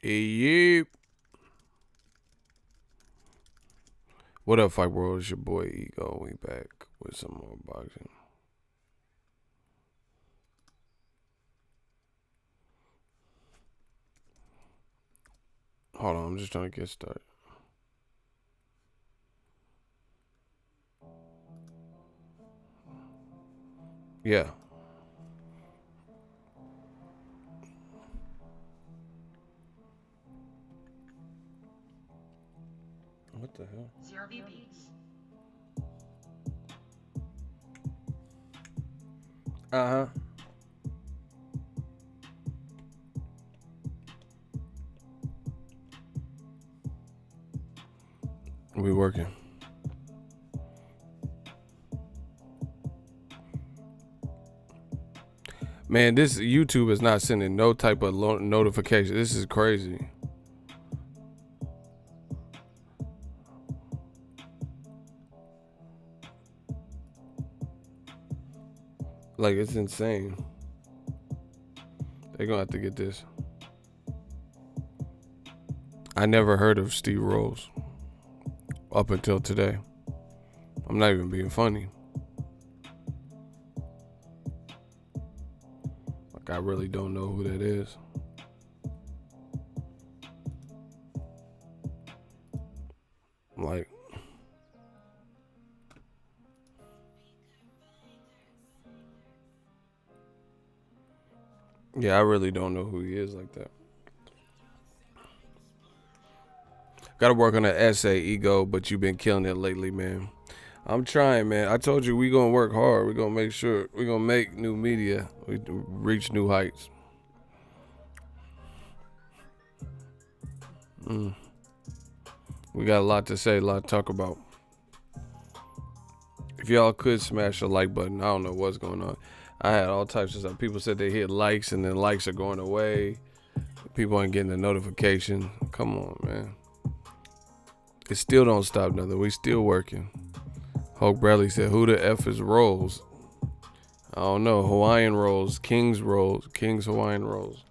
Yep. What up, Fight World? It's your boy Ego. We back with some more boxing. Hold on, I'm just trying to get started. Yeah. What the hell? Zero beats. Uh-huh. We working. Man, this YouTube is not sending no type of notification. This is crazy. Like, it's insane. They're gonna have to get this. I never heard of Steve Rose up until today. I'm not even being funny. Like, I really don't know who that is. Like, yeah, I really don't know who he is like that. Gotta work on that essay, Ego, but you've been killing it lately, man. I'm trying, man. I told you we gonna work hard. We gonna make sure we gonna make new media. We reach new heights. We got a lot to say, a lot to talk about. If y'all could smash the like button, I don't know what's going on. I had all types of stuff. People said they hit likes and then likes are going away. People ain't getting the notification. Come on, man. It still don't stop nothing. We still working. Hulk Bradley said, who the F is Rolls? I don't know. Hawaiian Rolls. King's Rolls. King's Hawaiian Rolls.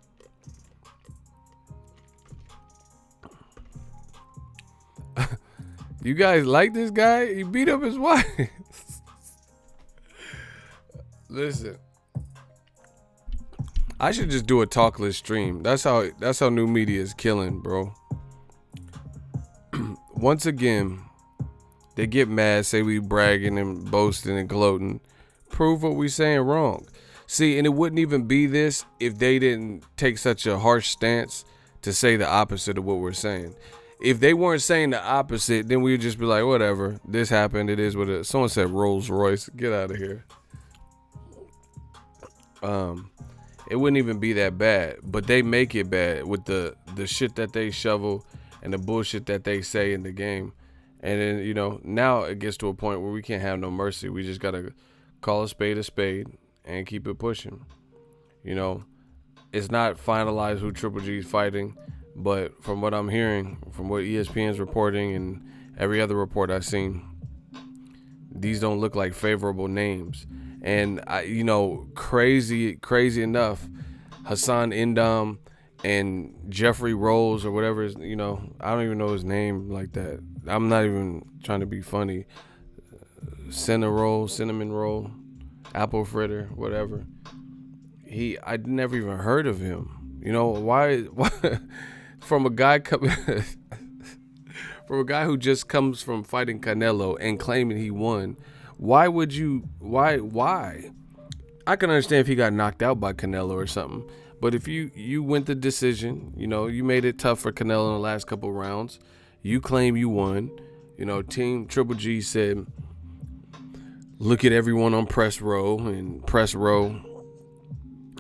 You guys like this guy? He beat up his wife. Listen. I should just do a talkless stream. That's how new media is killing, bro. Once again, they get mad, say we bragging and boasting and gloating. Prove what we saying wrong. See, and it wouldn't even be this if they didn't take such a harsh stance to say the opposite of what we're saying. If they weren't saying the opposite, then we'd just be like, whatever. This happened. It is what it is. Someone said Rolls Royce. Get out of here. It wouldn't even be that bad. But they make it bad with the shit that they shovel and the bullshit that they say in the game. And then, now it gets to a point where we can't have no mercy. We just got to call a spade and keep it pushing. It's not finalized who Triple G is fighting. But from what I'm hearing, from what ESPN's reporting and every other report I've seen, these don't look like favorable names. And, crazy enough, Hassan Indam and Jeffrey Rolls or whatever is, I don't even know his name like that. I'm not even trying to be funny. Cinnamon roll, apple fritter, whatever. I'd never even heard of him. Why from a guy from a guy who just comes from fighting Canelo and claiming he won, why? I can understand if he got knocked out by Canelo or something, but if you went the decision, you made it tough for Canelo in the last couple rounds, you claim you won, Team Triple G said, look at everyone on press row, and press row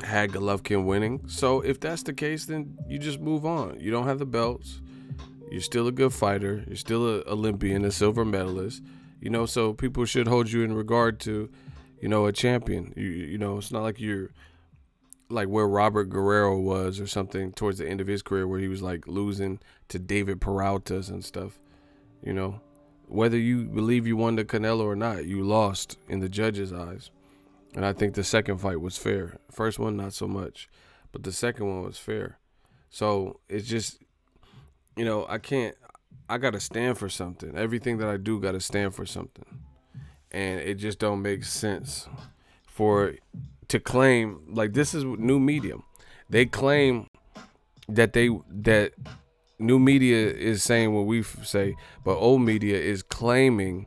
had Golovkin winning. So if that's the case, then you just move on. You don't have the belts. You're still a good fighter. You're still an Olympian, a silver medalist. So people should hold you in regard to, a champion. It's not like you're like where Robert Guerrero was or something towards the end of his career where he was like losing to David Peraltas and stuff. Whether you believe you won the Canelo or not, you lost in the judges' eyes. And I think the second fight was fair. First one, not so much. But the second one was fair. So it's just, I got to stand for something. Everything that I do got to stand for something. And it just don't make sense to claim, like, this is new media. They claim that new media is saying what we say, but old media is claiming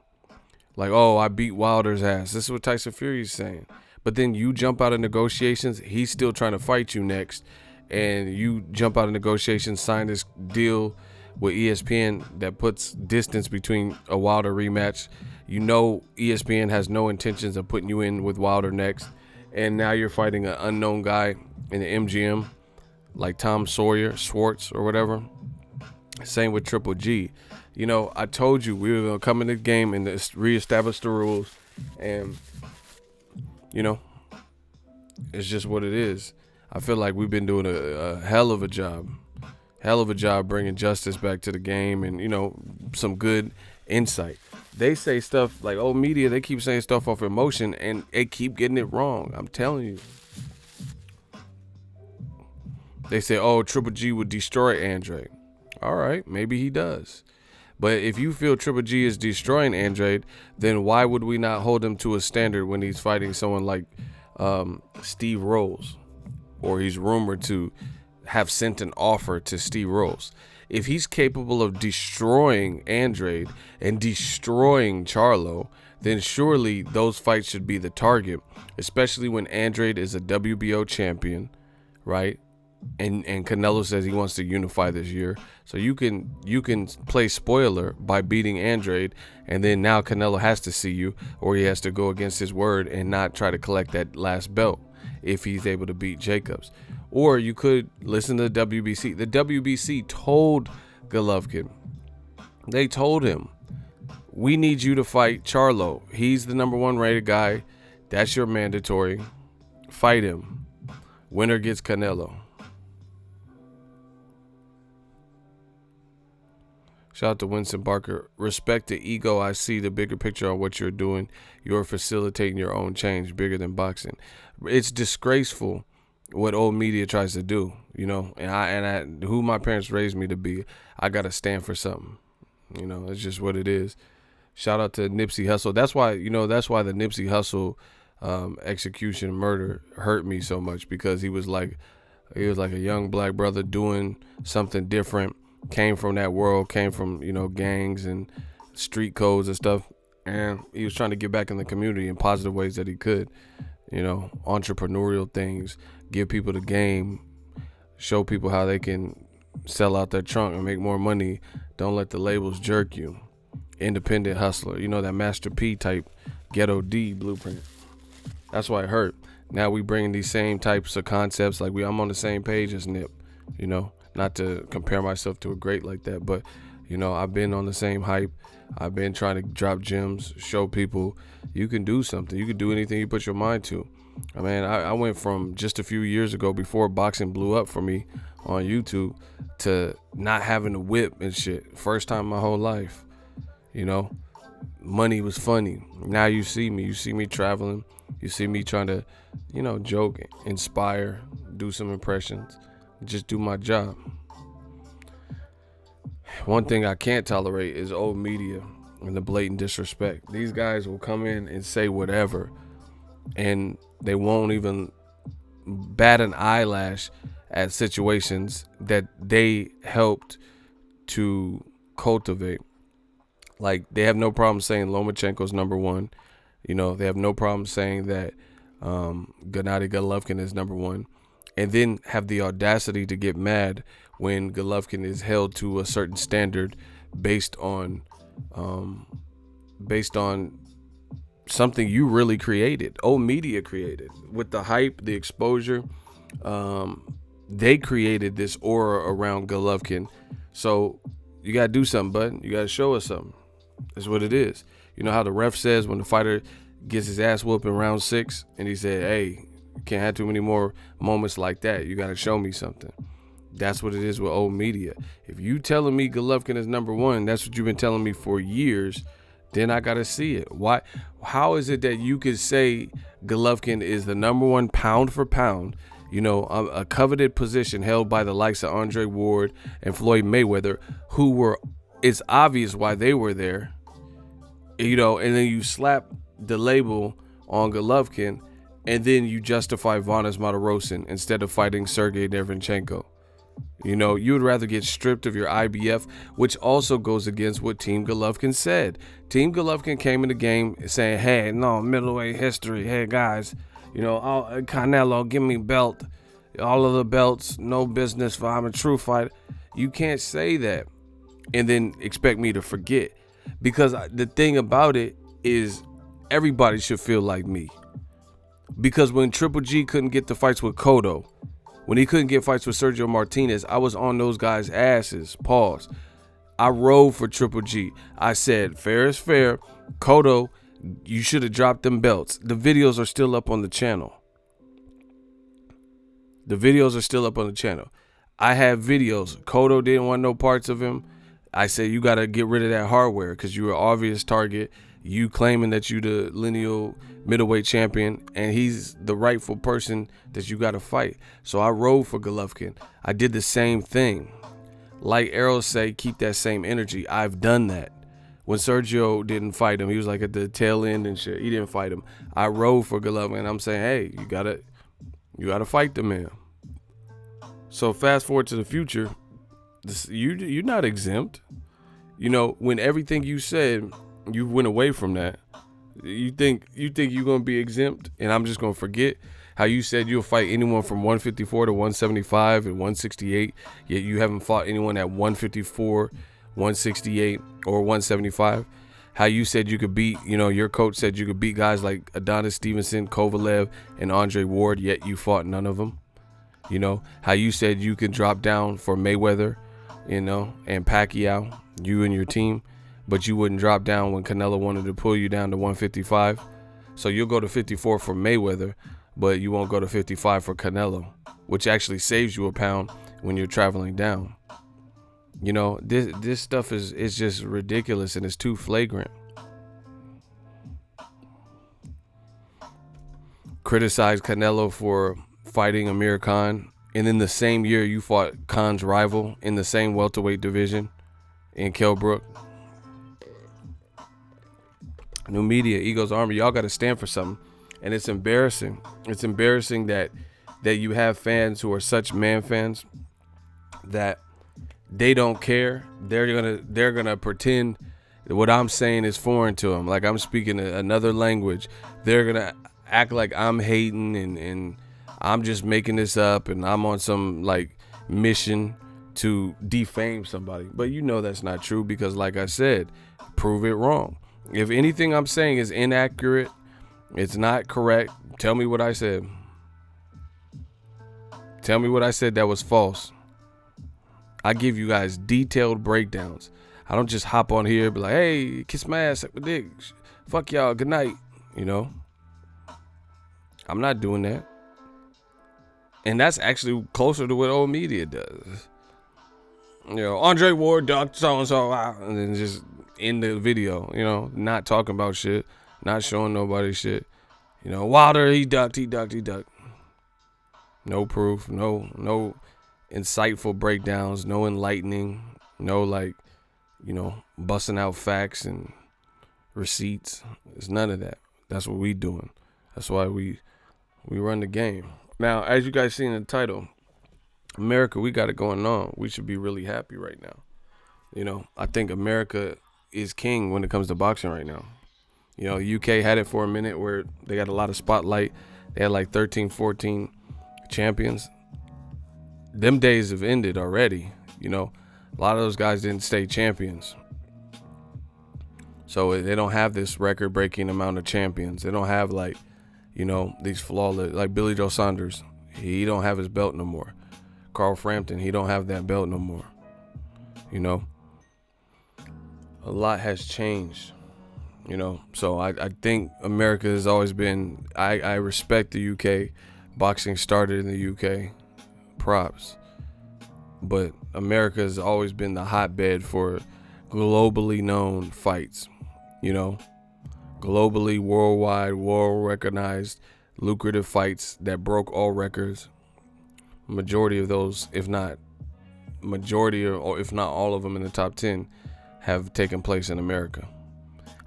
like, oh, I beat Wilder's ass. This is what Tyson Fury is saying. But then you jump out of negotiations. He's still trying to fight you next. And you jump out of negotiations, sign this deal with ESPN that puts distance between a Wilder rematch. You know ESPN has no intentions of putting you in with Wilder next. And now you're fighting an unknown guy in the MGM, like Tom Schwartz or whatever. Same with Triple G. I told you we were going to come in the game and reestablish the rules. And, it's just what it is. I feel like we've been doing a hell of a job bringing justice back to the game and, some good insight. They say stuff like, oh, media, they keep saying stuff off emotion and they keep getting it wrong. I'm telling you. They say, oh, Triple G would destroy Andrade. All right, maybe he does. But if you feel Triple G is destroying Andrade, then why would we not hold him to a standard when he's fighting someone like Steve Rolls? Or he's rumored to have sent an offer to Steve Rolls. If he's capable of destroying Andrade and destroying Charlo, then surely those fights should be the target, especially when Andrade is a WBO champion, right? And Canelo says he wants to unify this year. So you can play spoiler by beating Andrade, and then now Canelo has to see you, or he has to go against his word and not try to collect that last belt if he's able to beat Jacobs. Or you could listen to the WBC. The WBC told Golovkin, they told him, we need you to fight Charlo. He's the number 1 rated guy. That's your mandatory. Fight him. Winner gets Canelo. Shout out to Winston Barker. Respect the ego. I see the bigger picture on what you're doing. You're facilitating your own change bigger than boxing. It's disgraceful what old media tries to do, and I who my parents raised me to be. I got to stand for something. It's just what it is. Shout out to Nipsey Hussle. That's why the Nipsey Hussle execution murder hurt me so much, because he was like a young black brother doing something different. Came from that world, came from, gangs and street codes and stuff. And he was trying to get back in the community in positive ways that he could, entrepreneurial things, give people the game, show people how they can sell out their trunk and make more money. Don't let the labels jerk you. Independent hustler, that Master P type ghetto D blueprint. That's why it hurt. Now we bring these same types of concepts, like I'm on the same page as Nip, Not to compare myself to a great like that, but, I've been on the same hype. I've been trying to drop gems, show people you can do something. You can do anything you put your mind to. I went from just a few years ago, before boxing blew up for me on YouTube, to not having a whip and shit. First time in my whole life, Money was funny. Now you see me traveling. You see me trying to, joke, inspire, do some impressions. Just do my job. One thing I can't tolerate is old media and the blatant disrespect. These guys will come in and say whatever, and they won't even bat an eyelash at situations that they helped to cultivate. Like, they have no problem saying Lomachenko's number 1. They have no problem saying that Gennady Golovkin is number 1. And then have the audacity to get mad when Golovkin is held to a certain standard based on something you really created. Old media created with the hype, the exposure. They created this aura around Golovkin. So you gotta do something, bud. You gotta show us something. That's what it is. You know how the ref says when the fighter gets his ass whooped in round 6, and he said, "Hey, you can't have too many more moments like that. You gotta show me something." That's what it is with old media. If you telling me Golovkin is number 1, that's what you've been telling me for years, then I gotta see it. Why? How is it that you could say Golovkin is the number 1 pound for pound? a coveted position held by the likes of Andre Ward and Floyd Mayweather, who were, it's obvious why they were there, and then you slap the label on Golovkin, and then you justify Vanes Martirosyan instead of fighting Sergey Derevyanchenko. You would rather get stripped of your IBF, which also goes against what Team Golovkin said. Team Golovkin came in the game saying, hey, no, middleweight history. Hey, guys, Canelo, give me belt. All of the belts, no business, for I'm a true fighter. You can't say that and then expect me to forget. Because the thing about it is everybody should feel like me. Because when Triple G couldn't get the fights with Cotto, when he couldn't get fights with Sergio Martinez, I was on those guys' asses. Pause. I rode for Triple G. I said, fair is fair. Cotto, you should have dropped them belts. The videos are still up on the channel. I have videos. Cotto didn't want no parts of him. I said, you got to get rid of that hardware because you're an obvious target. You claiming that you the lineal middleweight champion, and he's the rightful person that you got to fight. So I rode for Golovkin. I did the same thing. Like Errol say, keep that same energy. I've done that. When Sergio didn't fight him, he was like at the tail end and shit. He didn't fight him. I rode for Golovkin, and I'm saying, hey, you gotta fight the man. So fast forward to the future, you're not exempt. When everything you said, you went away from that. You think you're gonna be exempt, and I'm just gonna forget how you said you'll fight anyone from 154 to 175 and 168, yet you haven't fought anyone at 154, 168, or 175. How you said you could beat, your coach said you could beat guys like Adonis Stevenson, Kovalev, and Andre Ward, yet you fought none of them. How you said you could drop down for Mayweather, and Pacquiao, you and your team, but you wouldn't drop down when Canelo wanted to pull you down to 155. So you'll go to 54 for Mayweather, but you won't go to 55 for Canelo, which actually saves you a pound when you're traveling down. This stuff is just ridiculous, and it's too flagrant. Criticize Canelo for fighting Amir Khan, and in the same year you fought Khan's rival in the same welterweight division in Kell Brook. New media, Eagles Army, y'all got to stand for something. And it's embarrassing. It's embarrassing that you have fans who are such man fans that they don't care. They're gonna pretend that what I'm saying is foreign to them, like I'm speaking another language. They're gonna act like I'm hating and I'm just making this up and I'm on some like mission to defame somebody. But that's not true, because like I said, prove it wrong. If anything I'm saying is inaccurate, it's not correct, tell me what I said. Tell me what I said that was false. I give you guys detailed breakdowns. I don't just hop on here and be like, hey, kiss my ass, suck my dick, fuck y'all, good night. I'm not doing that. And that's actually closer to what old media does. Andre Ward ducked so-and-so, and then just end the video, not talking about shit, not showing nobody shit. Wilder, he ducked. No proof, no insightful breakdowns, no enlightening, no busting out facts and receipts. It's none of that. That's what we doing. That's why we run the game. Now, as you guys see in the title, America, we got it going on. We should be really happy right now. I think America is king when it comes to boxing right now. UK had it for a minute where they got a lot of spotlight. They had like 13, 14 champions. Them days have ended already. A lot of those guys didn't stay champions. So they don't have this record-breaking amount of champions. They don't have these flawless, like Billy Joe Saunders. He don't have his belt no more. Carl Frampton, he don't have that belt no more. A lot has changed. So I think America has always been, I respect the UK. Boxing started in the UK. Props. But America has always been the hotbed for globally known fights. Globally, worldwide, world recognized, lucrative fights that broke all records. majority of those, if not majority or if not all of them in the top 10, have taken place in America.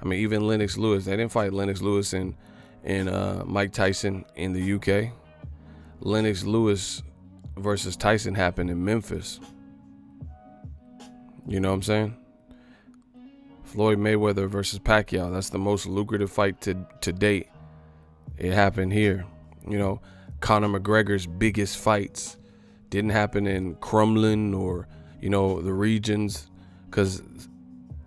I mean, even Lennox Lewis, they didn't fight Lennox Lewis and Mike Tyson in the UK. Lennox Lewis versus Tyson happened in Memphis. You know what I'm saying? Floyd Mayweather versus Pacquiao, that's the most lucrative fight to date. It happened here. You know, Conor McGregor's biggest fights didn't happen in Crumlin or, you know, the regions, because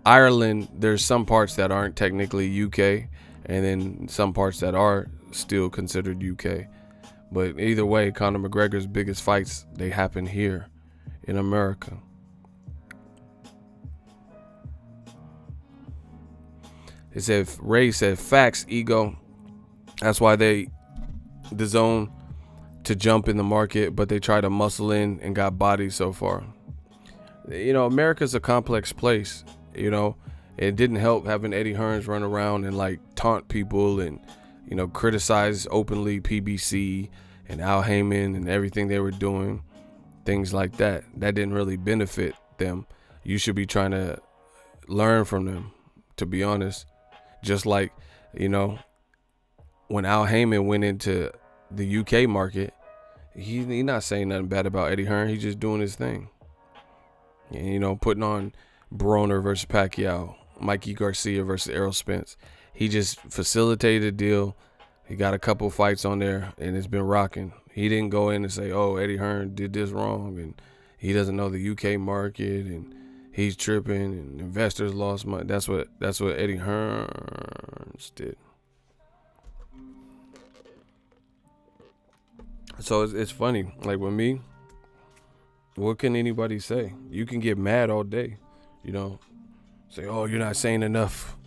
Ireland, there's some parts that aren't technically UK, and then some parts that are still considered UK. But either way, Conor McGregor's biggest fights, they happen here in America. It said, Ray said, facts, ego. That's why the zone to jump in the market, but they try to muscle in and got bodies so far. You know, America's a complex place. You know, it didn't help having Eddie Hearns run around and like taunt people and, you know, criticize openly PBC and Al Heyman and everything they were doing, things like that. That didn't really benefit them. You should be trying to learn from them, to be honest. Just like, you know, when Al Heyman went into the UK market, he's not saying nothing bad about Eddie Hearn. He's just doing his thing. And, you know, putting on Broner versus Pacquiao, Mikey Garcia versus Errol Spence. He just facilitated a deal. He got a couple fights on there, and it's been rocking. He didn't go in and say, oh, Eddie Hearn did this wrong, and he doesn't know the UK market, and he's tripping, and investors lost money. That's what Eddie Hearns did. So it's funny. Like with me, what can anybody say? You can get mad all day, you know, say, oh, you're not saying enough,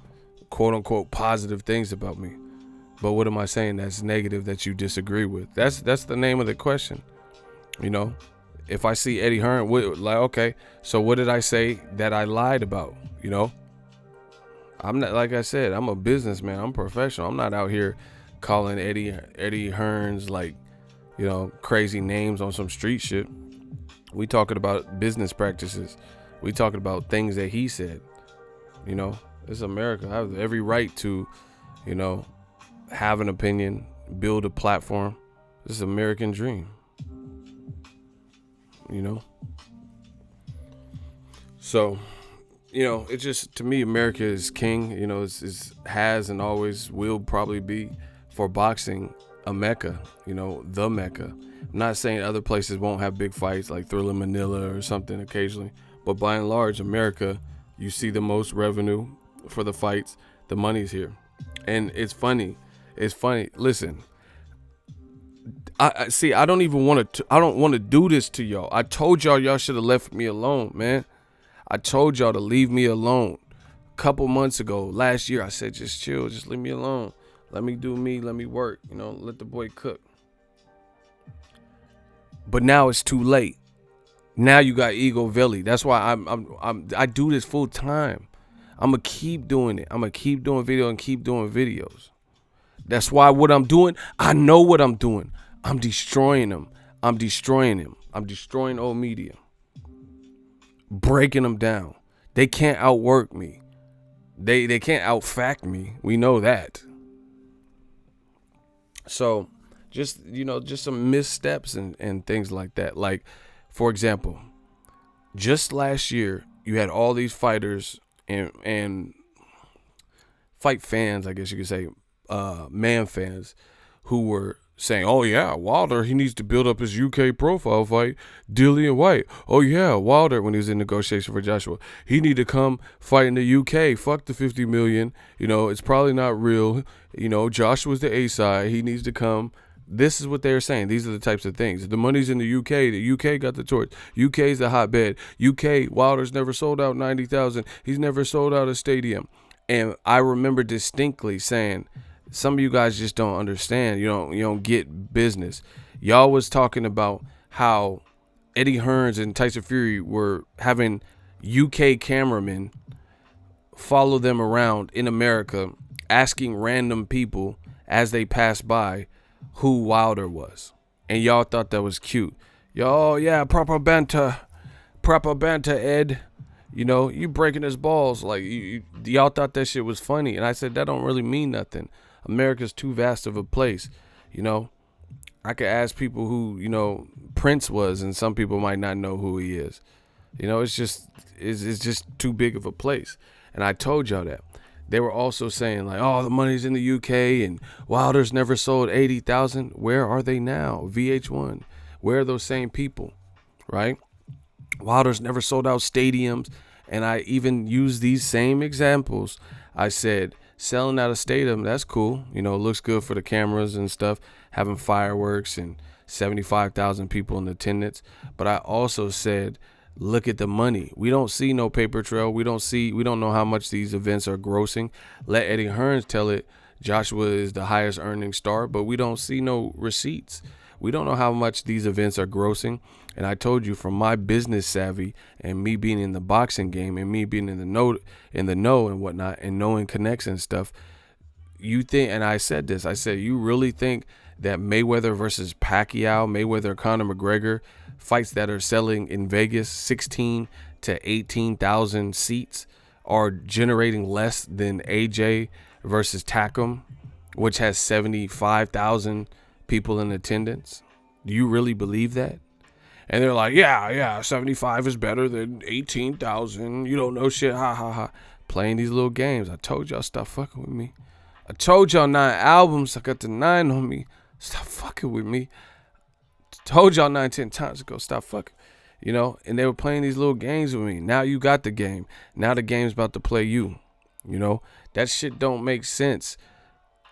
quote unquote, positive things about me. But what am I saying that's negative that you disagree with? That's the name of the question. You know, if I see Eddie Hearn, like, okay, so what did I say that I lied about? You know, I'm not, like I said, I'm a businessman. I'm professional. I'm not out here calling Eddie Hearns like, you know, crazy names on some street shit. We talking about business practices. We talking about things that he said. You know, it's America. I have every right to, you know, have an opinion, build a platform. This is the American dream. You know? So, you know, it's just, to me, America is king. You know, it's has and always will probably be, for boxing, a mecca. You know, the mecca. I'm not saying other places won't have big fights like Thriller Manila or something occasionally, but by and large, America, you see the most revenue for the fights. The money's here. And it's funny. Listen, I see. I don't even want to. I don't want to do this to y'all. I told y'all should have left me alone, man. I told y'all to leave me alone. A couple months ago, last year, I said just chill, just leave me alone. Let me do me. Let me work. You know, let the boy cook. But now it's too late. Now you got Ego Valley. That's why I do this full time. I'm gonna keep doing it. I'm gonna keep doing video and keep doing videos. That's why what I'm doing, I know what I'm doing. I'm destroying them. I'm destroying him. I'm destroying old media. Breaking them down. They can't outwork me. They can't outfact me. We know that. So just, you know, just some missteps and things like that. Like, for example, just last year, you had all these fighters and fight fans, I guess you could say, man fans, who were saying, oh yeah, Wilder, he needs to build up his UK profile fight, Dillian White. Oh yeah, Wilder, when he was in negotiation for Joshua, he need to come fight in the UK. Fuck the 50 million. You know, it's probably not real. You know, Joshua's the A side. He needs to come. This is what they're saying. These are the types of things. The money's in the UK. The UK got the torch. UK's the hotbed. UK, Wilder's never sold out 90,000. He's never sold out a stadium. And I remember distinctly saying, some of you guys just don't understand. You don't get business. Y'all was talking about how Eddie Hearns and Tyson Fury were having UK cameramen follow them around in America, asking random people as they passed by who Wilder was. And y'all thought that was cute. Yo, yeah, proper banter, Ed. You know, you breaking his balls. Like, y'all thought that shit was funny. And I said, that don't really mean nothing. America's too vast of a place. You know, I could ask people who, Prince was, and some people might not know who he is. You know, it's just too big of a place. And I told y'all that. They were also saying, like, oh, the money's in the UK and Wilder's never sold 80,000. Where are they now? VH1. Where are those same people, right? Wilder's never sold out stadiums. And I even used these same examples. I said, selling out a stadium, that's cool. You know, it looks good for the cameras and stuff, having fireworks and 75,000 people in attendance. But I also said, look at the money. We don't see no paper trail. We don't know how much these events are grossing. Let Eddie Hearns tell it. Joshua is the highest earning star, but we don't see no receipts. We don't know how much these events are grossing. And I told you, from my business savvy and me being in the boxing game and me being in the know and whatnot, and knowing connects and stuff, you think, and I said this, I said, you really think that Mayweather versus Pacquiao, Mayweather, Conor McGregor, fights that are selling in Vegas 16 to 18,000 seats are generating less than AJ versus Takum, which has 75,000 people in attendance? Do you really believe that? And they're like, yeah, 75 is better than 18,000. You don't know shit, ha, ha, ha. Playing these little games. I told y'all, stop fucking with me. I told y'all 9 albums. I got the 9 on me. Stop fucking with me. Told y'all 9, 10 times ago, stop fucking. You know, and they were playing these little games with me. Now you got the game. Now the game's about to play you. You know, that shit don't make sense.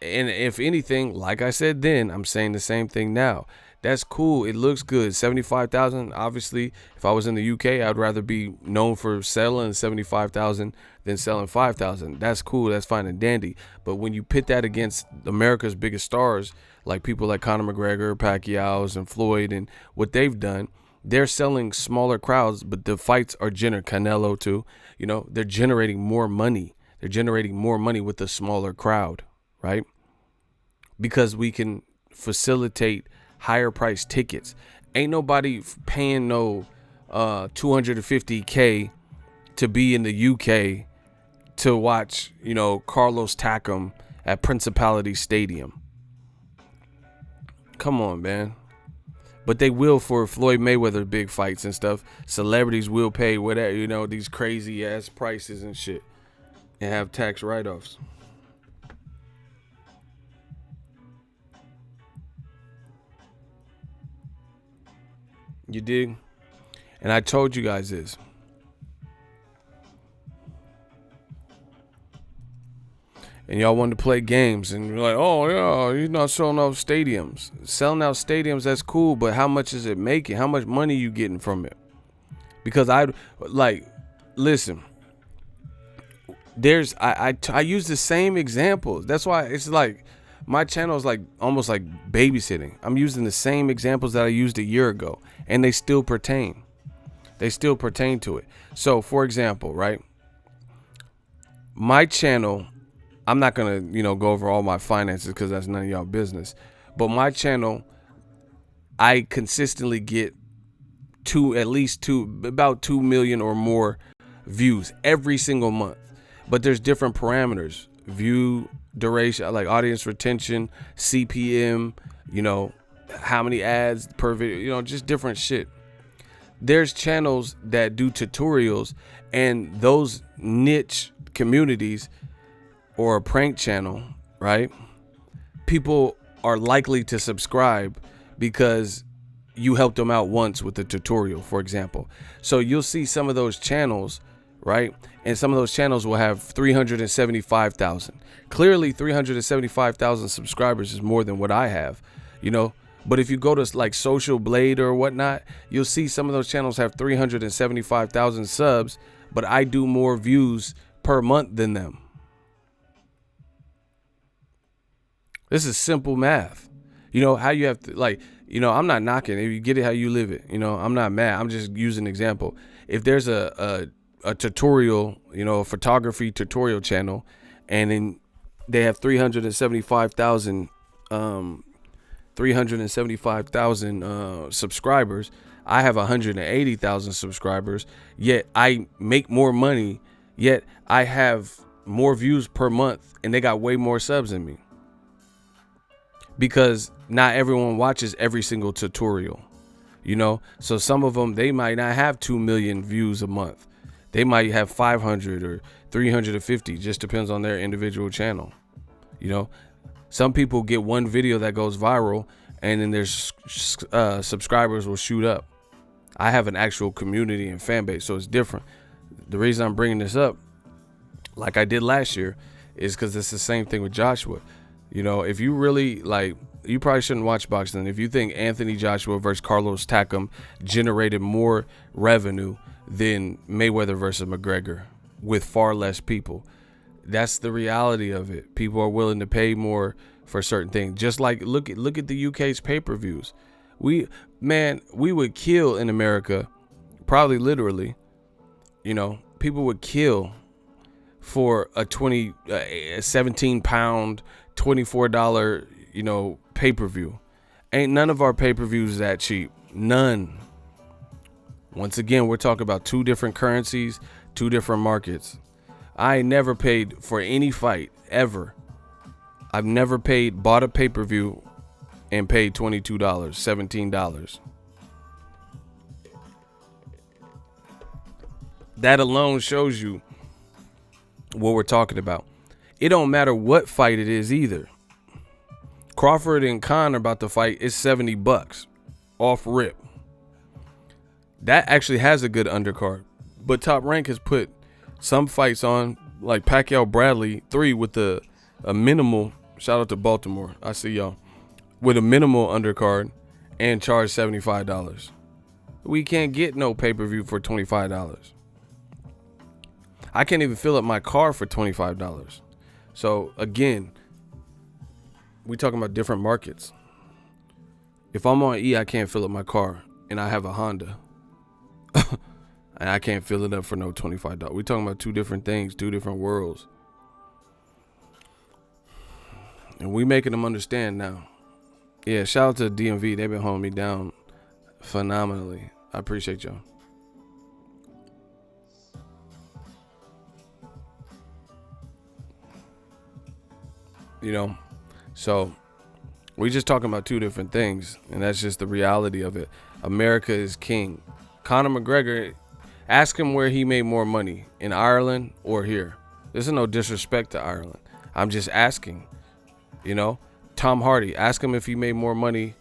And if anything, like I said then, I'm saying the same thing now. That's cool. It looks good. 75,000. Obviously, if I was in the UK, I'd rather be known for selling 75,000 than selling 5,000. That's cool. That's fine and dandy. But when you pit that against America's biggest stars, like people like Conor McGregor, Pacquiao's, and Floyd, and what they've done, they're selling smaller crowds, but the fights are Canelo too. You know, they're generating more money. They're generating more money with a smaller crowd, right? Because we can facilitate higher price tickets. Ain't nobody paying no $250K to be in the UK to watch, Carlos Takam at Principality Stadium. Come on, man. But they will for Floyd Mayweather big fights and stuff. Celebrities will pay whatever, these crazy ass prices and shit, and have tax write-offs. You dig? And I told you guys this. And y'all wanted to play games, and you're like, oh yeah, you're not selling out stadiums. Selling out stadiums, that's cool, but how much is it making? How much money you getting from it? Because listen, I use the same examples. That's why it's like my channel is like almost like babysitting. I'm using the same examples that I used a year ago, and they still pertain. They still pertain to it. So, for example, right? My channel, I'm not gonna, go over all my finances because that's none of y'all business. But my channel, I consistently get about 2 million or more views every single month. But there's different parameters: view duration, like audience retention, CPM, how many ads per video, just different shit. There's channels that do tutorials, and those niche communities, or a prank channel, right? People are likely to subscribe because you helped them out once with the tutorial, for example. So you'll see some of those channels, right? And some of those channels will have 375,000. Clearly 375,000 subscribers is more than what I have, But if you go to like Social Blade or whatnot, you'll see some of those channels have 375,000 subs, but I do more views per month than them. This is simple math. How you have to, I'm not knocking. If you get it how you live it, I'm not mad. I'm just using an example. If there's a tutorial, a photography tutorial channel, and then they have 375,000 subscribers, I have 180,000 subscribers, yet I make more money, yet I have more views per month, and they got way more subs than me. Because not everyone watches every single tutorial, you know? So some of them, they might not have 2 million views a month. They might have 500 or 350, just depends on their individual channel. You know, some people get one video that goes viral and then their subscribers will shoot up. I have an actual community and fan base, so it's different. The reason I'm bringing this up, like I did last year, is because it's the same thing with Joshua. You know, if you really like, you probably shouldn't watch boxing. If you think Anthony Joshua versus Carlos Takam generated more revenue than Mayweather versus McGregor with far less people, that's the reality of it. People are willing to pay more for certain things. Just like look at the UK's pay-per-views. We would kill in America, probably literally. You know, people would kill for a 17-pound, $24, you know, pay-per-view. Ain't none of our pay-per-views that cheap. None. Once again, we're talking about two different currencies, two different markets. I ain't never paid for any fight ever. I've never bought a pay-per-view and paid $22, $17. That alone shows you what we're talking about. It don't matter what fight it is either. Crawford and Khan are about to fight. It's $70 off rip. That actually has a good undercard. But Top Rank has put some fights on, like Pacquiao Bradley 3 with a minimal, shout out to Baltimore, I see y'all, with a minimal undercard and charge $75. We can't get no pay-per-view for $25. I can't even fill up my car for $25. So again, we talking about different markets. If I'm on E, I can't fill up my car, and I have a Honda. And I can't fill it up for no $25. We're talking about two different things, two different worlds. And we making them understand now. Yeah, shout out to DMV. They've been holding me down phenomenally. I appreciate y'all. You know, so we just talking about two different things, and that's just the reality of it. America is king. Conor McGregor, ask him where he made more money, in Ireland or here. This is no disrespect to Ireland. I'm just asking. You know, Tom Hardy, ask him if he made more money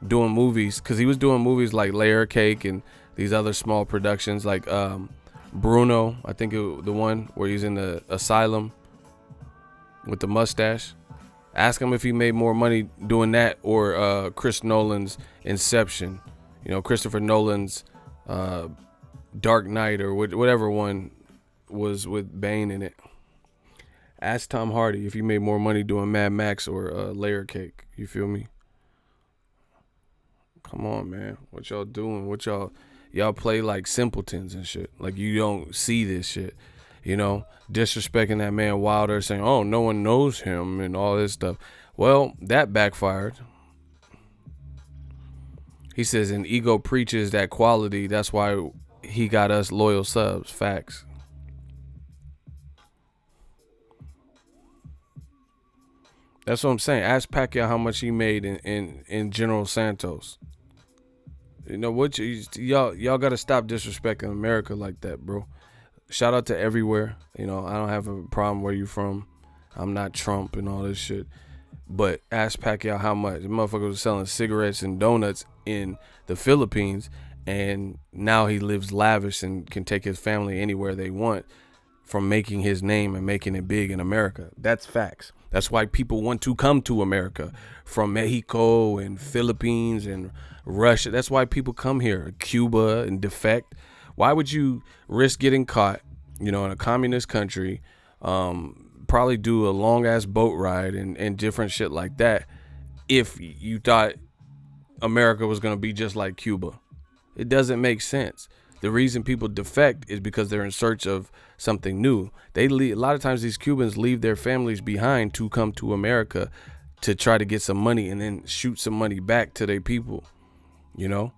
doing movies, because he was doing movies like Layer Cake and these other small productions like Bruno, I think the one where he's in the asylum with the mustache. Ask him if he made more money doing that or Chris Nolan's Inception. You know, Christopher Nolan's Dark Knight or whatever one was with Bane in it. Ask Tom Hardy if he made more money doing Mad Max or Layer Cake. You feel me? Come on, man. What y'all doing? What y'all play like simpletons and shit. Like you don't see this shit. You know, disrespecting that man Wilder, saying, oh, no one knows him and all this stuff. Well, that backfired. He says, and ego preaches that quality. That's why he got us loyal subs. Facts. That's what I'm saying. Ask Pacquiao how much he made in General Santos. You know what? Y'all got to stop disrespecting America like that, bro. Shout out to everywhere. You know, I don't have a problem where you from. I'm not Trump and all this shit. But ask Pacquiao how much. The motherfucker was selling cigarettes and donuts in the Philippines, and now he lives lavish and can take his family anywhere they want from making his name and making it big in America. That's facts. That's why people want to come to America from Mexico and Philippines and Russia. That's why people come here, Cuba, and defect. Why would you risk getting caught, you know, in a communist country, probably do a long ass boat ride and different shit like that if you thought America was going to be just like Cuba? It doesn't make sense. The reason people defect is because they're in search of something new. A lot of times these Cubans leave their families behind to come to America to try to get some money and then shoot some money back to their people, you know?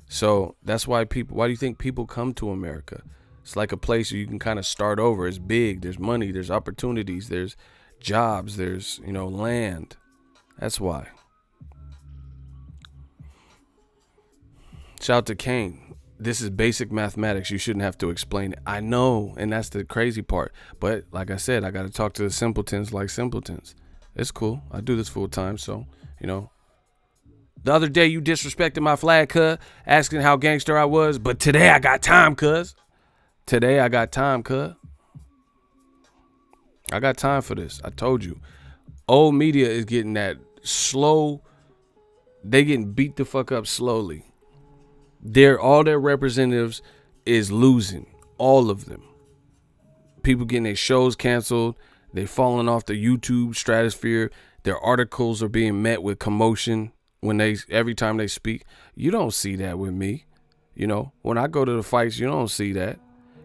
So that's why do you think people come to America? It's like a place where you can kind of start over. It's big. There's money. There's opportunities. There's jobs. There's, land. That's why. Shout out to Kane. This is basic mathematics. You shouldn't have to explain it. I know, and that's the crazy part. But like I said, I got to talk to the simpletons like simpletons. It's cool. I do this full time, so, The other day you disrespected my flag, cuz, asking how gangster I was. But today I got time, cuz. Today I got time, cuz. I got time for this. I told you. Old media is getting that slow. They getting beat the fuck up slowly. All their representatives is losing. All of them. People getting their shows canceled. They falling off the YouTube stratosphere. Their articles are being met with commotion every time they speak. You don't see that with me. When I go to the fights, you don't see that.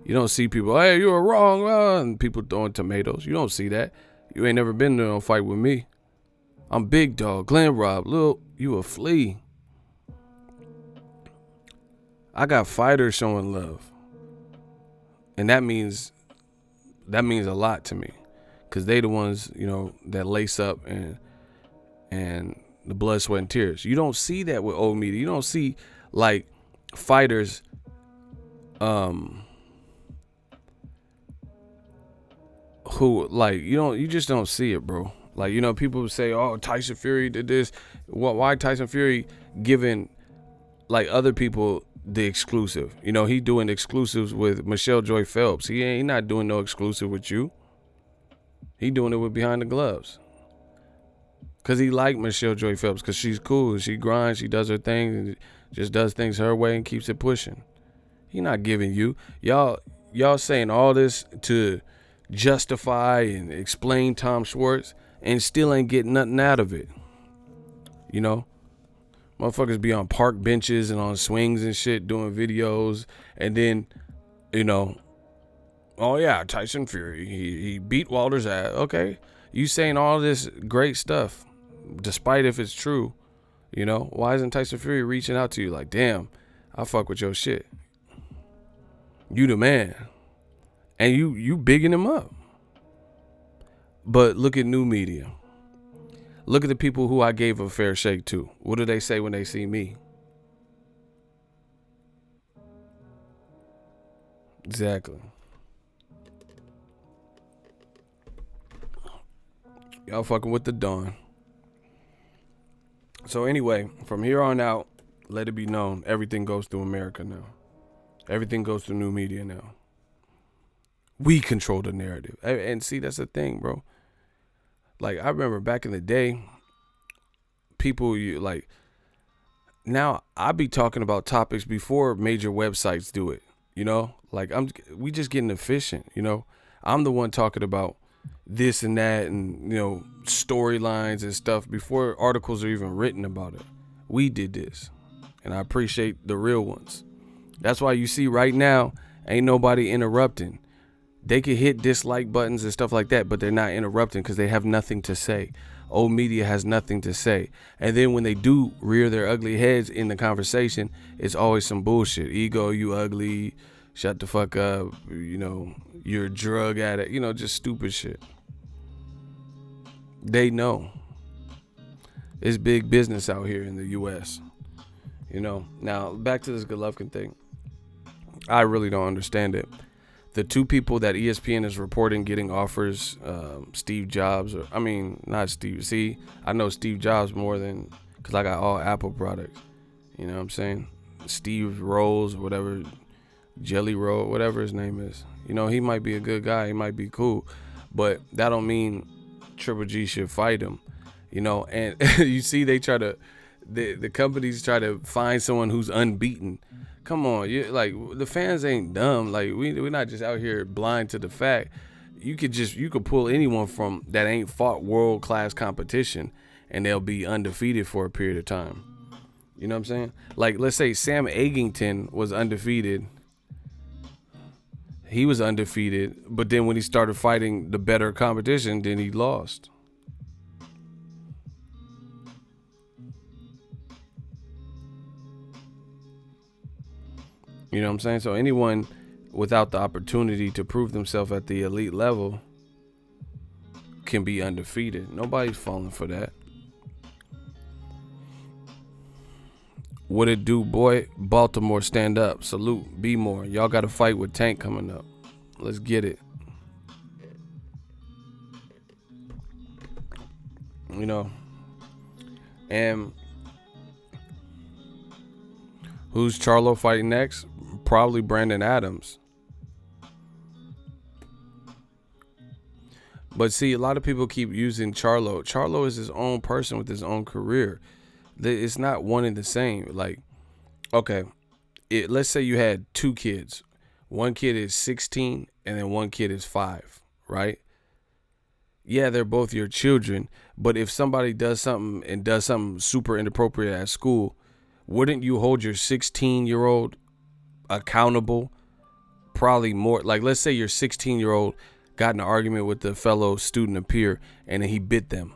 You don't see people, hey, you were wrong, and people throwing tomatoes. You don't see that. You ain't never been to a fight with me. I'm Big Dog, Glenn Rob, you a flea. I got fighters showing love. And that means a lot to me. Because they the ones, that lace up and the blood, sweat, and tears. You don't see that with old media. You don't see, like, fighters who, like, you just don't see it, bro. Like, people say, oh, Tyson Fury did this. Why Tyson Fury giving, like, other people the exclusive? He doing exclusives with Michelle Joy Phelps. He not doing no exclusive with you. He doing it with Behind the Gloves. Because he like Michelle Joy Phelps. Because she's cool. She grinds. She does her thing. And just does things her way and keeps it pushing. He not giving you. Y'all saying all this to justify and explain Tom Schwartz and still ain't getting nothing out of it. Motherfuckers be on park benches and on swings and shit doing videos. And then, oh yeah, Tyson Fury, he beat Walter's ass. Okay, you saying all this great stuff, despite if it's true, why isn't Tyson Fury reaching out to you like, damn, I fuck with your shit. You the man. And you bigging him up. But look at new media. Look at the people who I gave a fair shake to. What do they say when they see me? Exactly. Y'all fucking with the Dawn. So anyway, from here on out, let it be known, everything goes through America now. Everything goes through new media now. We control the narrative. And see, that's the thing, bro. Like, I remember back in the day, people, now I be talking about topics before major websites do it, Like, we just getting efficient, I'm the one talking about this and that and, storylines and stuff before articles are even written about it. We did this, and I appreciate the real ones. That's why you see right now, ain't nobody interrupting. They can hit dislike buttons and stuff like that, but they're not interrupting because they have nothing to say. Old media has nothing to say. And then when they do rear their ugly heads in the conversation, it's always some bullshit. Ego, you ugly, shut the fuck up, you're a drug addict, just stupid shit. They know. It's big business out here in the U.S. Now back to this Golovkin thing. I really don't understand it. The two people that ESPN is reporting getting offers, Steve Jobs, not Steve. See, I know Steve Jobs more than, because I got all Apple products. You know what I'm saying? Steve Rolls, whatever, Jelly Roll, whatever his name is. He might be a good guy. He might be cool. But that don't mean Triple G should fight him. And you see they try to, the companies try to find someone who's unbeaten. Come on, the fans ain't dumb. Like, we're not just out here blind to the fact. You could pull anyone from that ain't fought world class competition, and they'll be undefeated for a period of time. You know what I'm saying? Like, let's say Sam Egington was undefeated. He was undefeated, but then when he started fighting the better competition, then he lost. You know what I'm saying? So anyone without the opportunity to prove themselves at the elite level can be undefeated. Nobody's falling for that. What it do, boy? Baltimore, stand up. Salute. Be more. Y'all got a fight with Tank coming up. Let's get it. You know. And who's Charlo fighting next? Probably Brandon Adams. But see, a lot of people keep using Charlo. Charlo is his own person with his own career. It's not one and the same. Like, okay, let's say you had two kids. One kid is 16 and then one kid is 5, right? Yeah, they're both your children. But if somebody does something super inappropriate at school, wouldn't you hold your 16-year-old accountable? Probably more. Like, let's say your 16-year-old got in an argument with a fellow student or peer and then he bit them.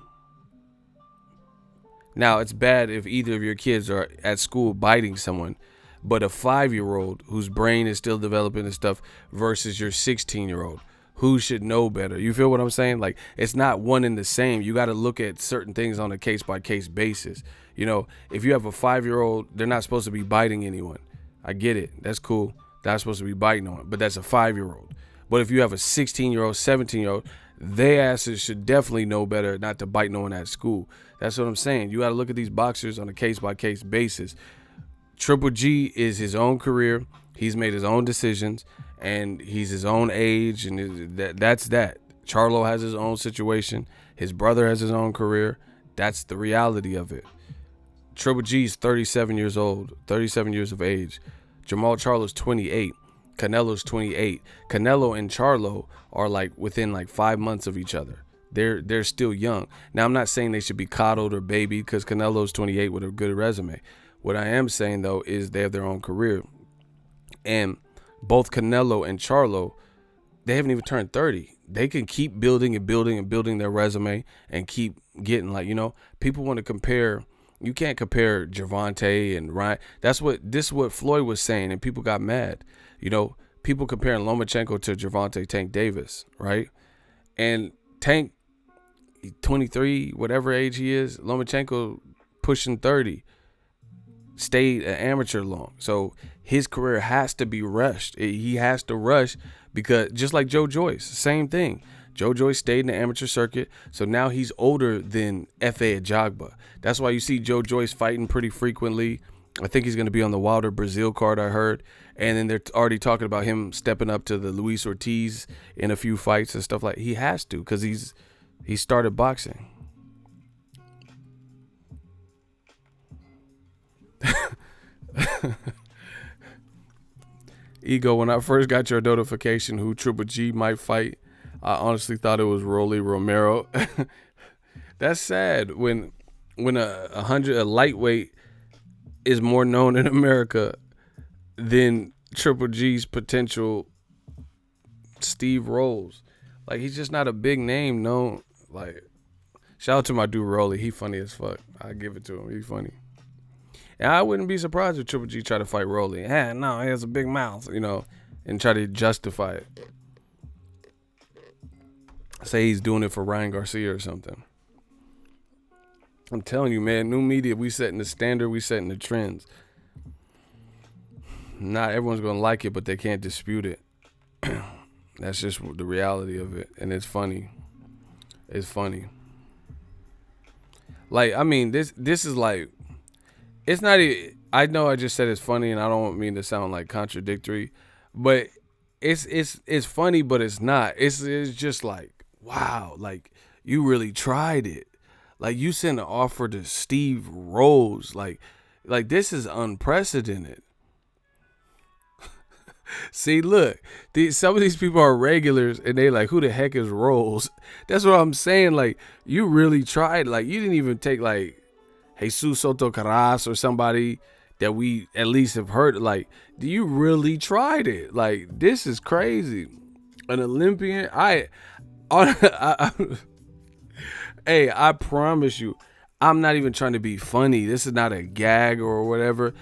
Now, it's bad if either of your kids are at school biting someone, but a 5-year-old whose brain is still developing and stuff versus your 16-year-old, who should know better? You feel what I'm saying? Like, it's not one and the same. You got to look at certain things on a case-by-case basis. You know, if you have a 5-year-old, they're not supposed to be biting anyone. I get it. That's cool. They're not supposed to be biting on it, but that's a 5-year-old. But if you have a 16-year-old, 17-year-old, their asses should definitely know better not to bite no one at school. That's what I'm saying. You got to look at these boxers on a case-by-case basis. Triple G is his own career. He's made his own decisions, and he's his own age, and that's that. Charlo has his own situation. His brother has his own career. That's the reality of it. Triple G is 37 years old, 37 years of age. Jamal Charlo's 28. Canelo's 28. Canelo and Charlo are like within like 5 months of each other. They're still young. Now, I'm not saying they should be coddled or babied because Canelo's 28 with a good resume. What I am saying, though, is they have their own career. And both Canelo and Charlo, they haven't even turned 30. They can keep building and building and building their resume and keep getting, like, you know, people want to compare. You can't compare Gervonta and Ryan. This is what Floyd was saying, and people got mad. You know, people comparing Lomachenko to Gervonta Tank Davis, right? And Tank, 23, whatever age he is, Lomachenko pushing 30, stayed an amateur long. So his career has to be rushed. He has to rush because just like Joe Joyce, same thing. Joe Joyce stayed in the amateur circuit, so now he's older than F.A. Ajagba. That's why you see Joe Joyce fighting pretty frequently. I think he's going to be on the Wilder Brazil card, I heard. And then they're already talking about him stepping up to the Luis Ortiz in a few fights and stuff like that. He has to because he started boxing. Ego, when I first got your notification who Triple G might fight, I honestly thought it was Rolly Romero. That's sad when a lightweight is more known in America than Triple G's potential Steve Rolls. Like, he's just not a big name known. Like, shout out to my dude Rolly. He funny as fuck. I give it to him. He's funny. And I wouldn't be surprised if Triple G tried to fight Rolly. No, he has a big mouth, you know, and try to justify it. Say he's doing it for Ryan Garcia or something. I'm telling you, man, new media, we setting the standard, we setting the trends. Not everyone's going to like it, but they can't dispute it. That's just the reality of it. And it's funny. It's funny. Like, I mean, this is like, it's not even, I know I just said it's funny and I don't mean to sound like contradictory, but it's funny, but it's not. It's just like, wow, like, you really tried it. Like, you sent an offer to Steve Rose. Like this is unprecedented. See, look, some of these people are regulars, and they like, who the heck is Rose? That's what I'm saying. Like, you really tried. Like, you didn't even take, like, Jesus Soto Caras or somebody that we at least have heard. Like, do you really tried it? Like, this is crazy. An Olympian. Hey, I promise you, I'm not even trying to be funny. This is not a gag or whatever.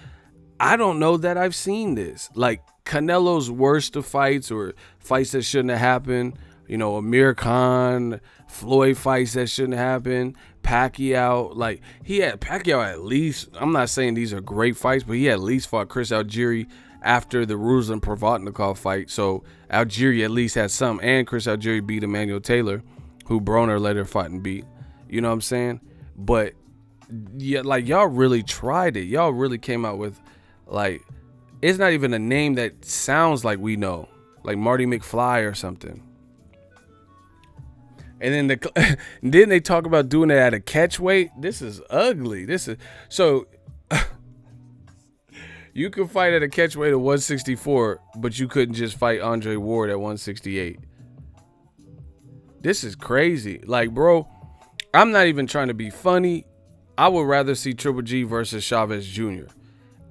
I don't know that I've seen this. Like Canelo's worst of fights or fights that shouldn't have happened. You know, Amir Khan, Floyd fights that shouldn't happen. Pacquiao, like he had Pacquiao at least. I'm not saying these are great fights, but he at least fought Chris Algieri after the Ruslan Provodnikov fight. So Algieri at least had some, and Chris Algieri beat Emmanuel Taylor, who Broner later fought and beat. You know what I'm saying? But yeah, like y'all really tried it. Y'all really came out with like it's not even a name that sounds like we know, like Marty McFly or something. And then then they talk about doing it at a catch weight. This is ugly. This is so you could fight at a catch weight of 164, but you couldn't just fight Andre Ward at 168. This is crazy. Like, bro, I'm not even trying to be funny. I would rather see Triple G versus Chavez Jr.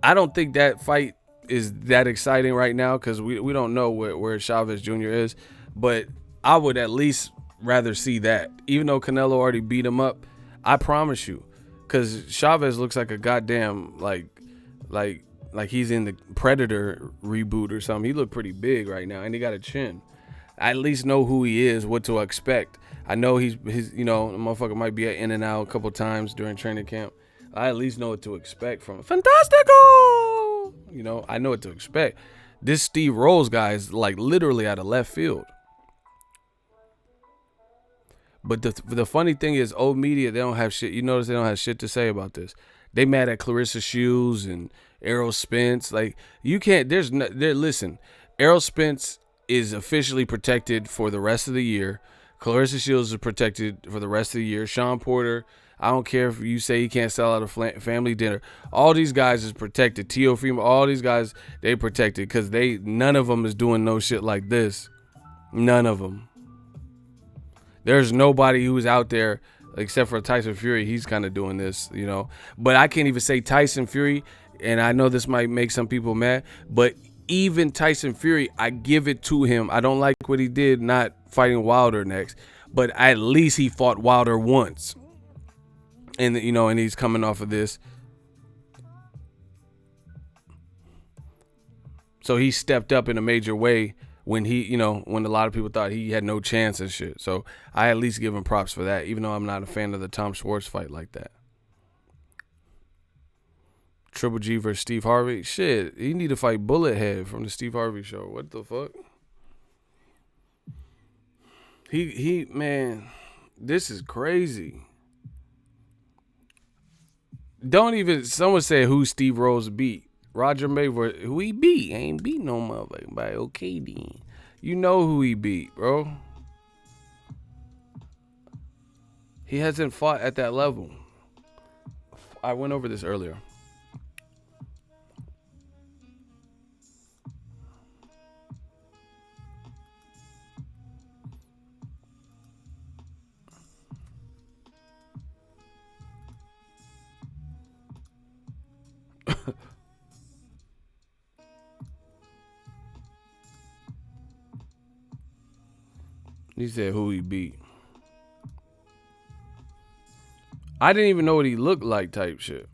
I don't think that fight is that exciting right now because we don't know where Chavez Jr. is, but I would at least rather see that. Even though Canelo already beat him up, I promise you, because Chavez looks like a goddamn like he's in the Predator reboot or something. He looked pretty big right now, and he got a chin. I at least know who he is, what to expect. I know his you know, the motherfucker might be in and out a couple times during training camp. I at least know what to expect from him. Fantastico! You know, I know what to expect. This Steve Rolls guy is like literally out of left field. But the funny thing is, old media, they don't have shit. You notice they don't have shit to say about this. They mad at Clarissa Shields and Errol Spence. Like, you can't, listen, Errol Spence is officially protected for the rest of the year. Clarissa Shields is protected for the rest of the year. Sean Porter, I don't care if you say he can't sell out a family dinner. All these guys is protected. Tio Freeman, all these guys, they protected because none of them is doing no shit like this. None of them. There's nobody who's out there except for Tyson Fury. He's kind of doing this, you know. But I can't even say Tyson Fury, and I know this might make some people mad, but even Tyson Fury, I give it to him. I don't like what he did not fighting Wilder next, but at least he fought Wilder once. And, you know, and he's coming off of this. So he stepped up in a major way when he, you know, when a lot of people thought he had no chance and shit. So I at least give him props for that, even though I'm not a fan of the Tom Schwartz fight like that. Triple G versus Steve Harvey. Shit, he need to fight Bullethead from the Steve Harvey show. What the fuck? Man, this is crazy. Don't even, someone said who Steve Rose beat. Roger Mayweather, who he beat? Ain't beat no motherfucker. By okay then. You know who he beat, bro. He hasn't fought at that level. I went over this earlier. He said who he beat. I didn't even know what he looked like type shit.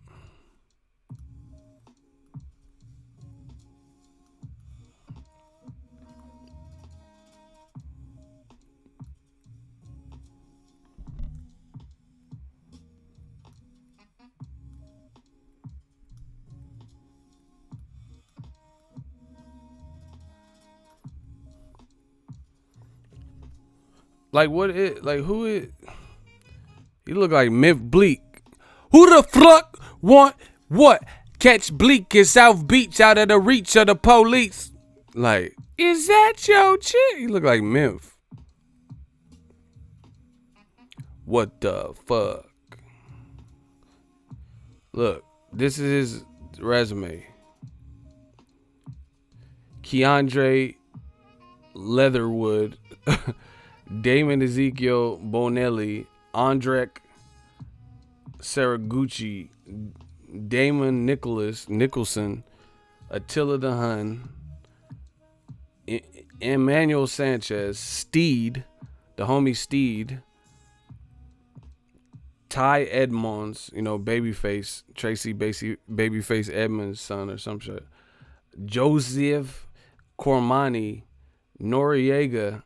Like what it, like who it, he look like Myth Bleak. Who the fuck want what? Catch Bleak in South Beach out of the reach of the police. Like, is that your chick? He look like Myth. What the fuck? Look, this is his resume. Keandre Leatherwood. Damon Ezekiel Bonelli, Andrek Saraguchi, Damon Nicholson, Attila the Hun, Emmanuel Sanchez, Steed, the homie Steed, Ty Edmonds, Babyface, Babyface Edmonds' son or some shit. Joseph Cormani Noriega,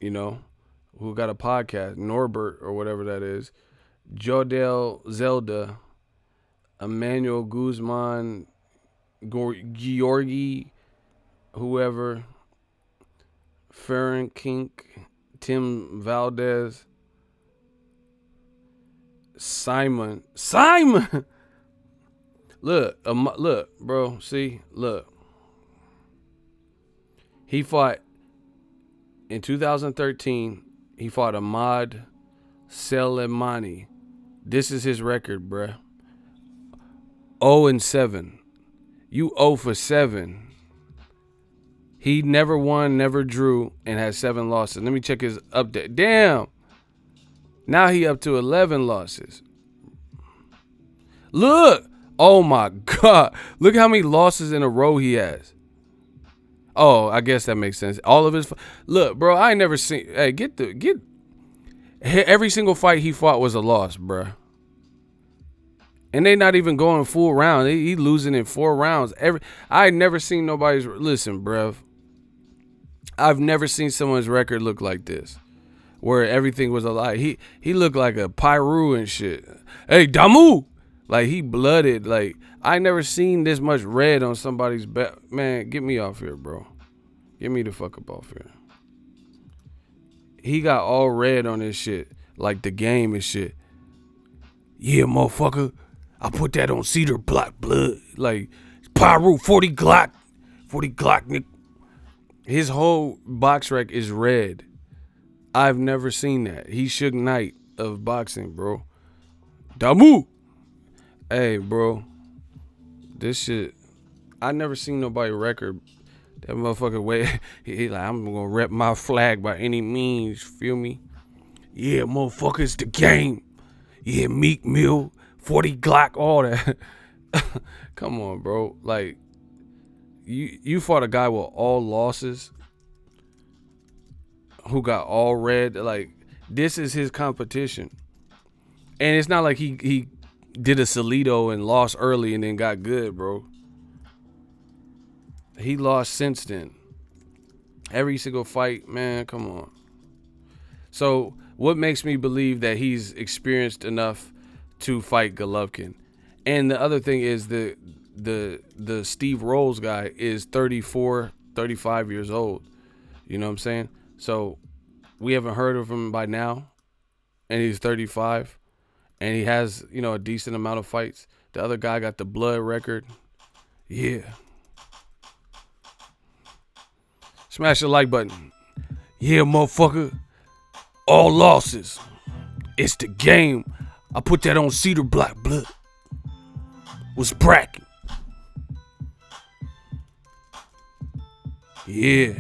who got a podcast, Norbert or whatever that is. Jodel Zelda, Emmanuel Guzman, Georgi, whoever, Farron Kink, Tim Valdez, Simon. Look, bro. See, look. He fought in 2013. He fought Ahmad Selemani. This is his record, bruh. 0-7. You 0-7. He never won, never drew, and has 7 losses. Let me check his update. Damn. Now he up to 11 losses. Look. Oh, my God. Look how many losses in a row he has. Oh, I guess that makes sense. All of his... Look, bro, I ain't never seen... Hey, every single fight he fought was a loss, bro. And they not even going full round. He losing in 4 rounds. I ain't never seen nobody's... Listen, bro. I've never seen someone's record look like this, where everything was a lie. He looked like a Pyru and shit. Hey, Damu! Like, he blooded. Like, I never seen this much red on somebody's back. Man, get me off here, bro. Get me the fuck up off here. He got all red on this shit. Like the game and shit. Yeah, motherfucker. I put that on cedar black blood. Like, Pyru, 40 Glock. 40 Glock, nigga. His whole box rec is red. I've never seen that. He Suge Knight of boxing, bro. Damu! Hey, bro. This shit, I never seen nobody record. That motherfucker way. He like, I'm gonna rep my flag by any means. Feel me? Yeah, motherfucker, it's the game. Yeah, Meek Mill, 40 Glock, all that. Come on, bro. Like, you fought a guy with all losses, who got all red. Like, this is his competition. And it's not like he did a Salido and lost early and then got good, bro. He lost since then. Every single fight, man, come on. So what makes me believe that he's experienced enough to fight Golovkin? And the other thing is the Steve Rolls guy is 34, 35 years old. You know what I'm saying? So we haven't heard of him by now, and he's 35, and he has, a decent amount of fights. The other guy got the blood record. Yeah. Smash the like button. Yeah, motherfucker. All losses. It's the game. I put that on cedar black blood. Was bracket. Yeah.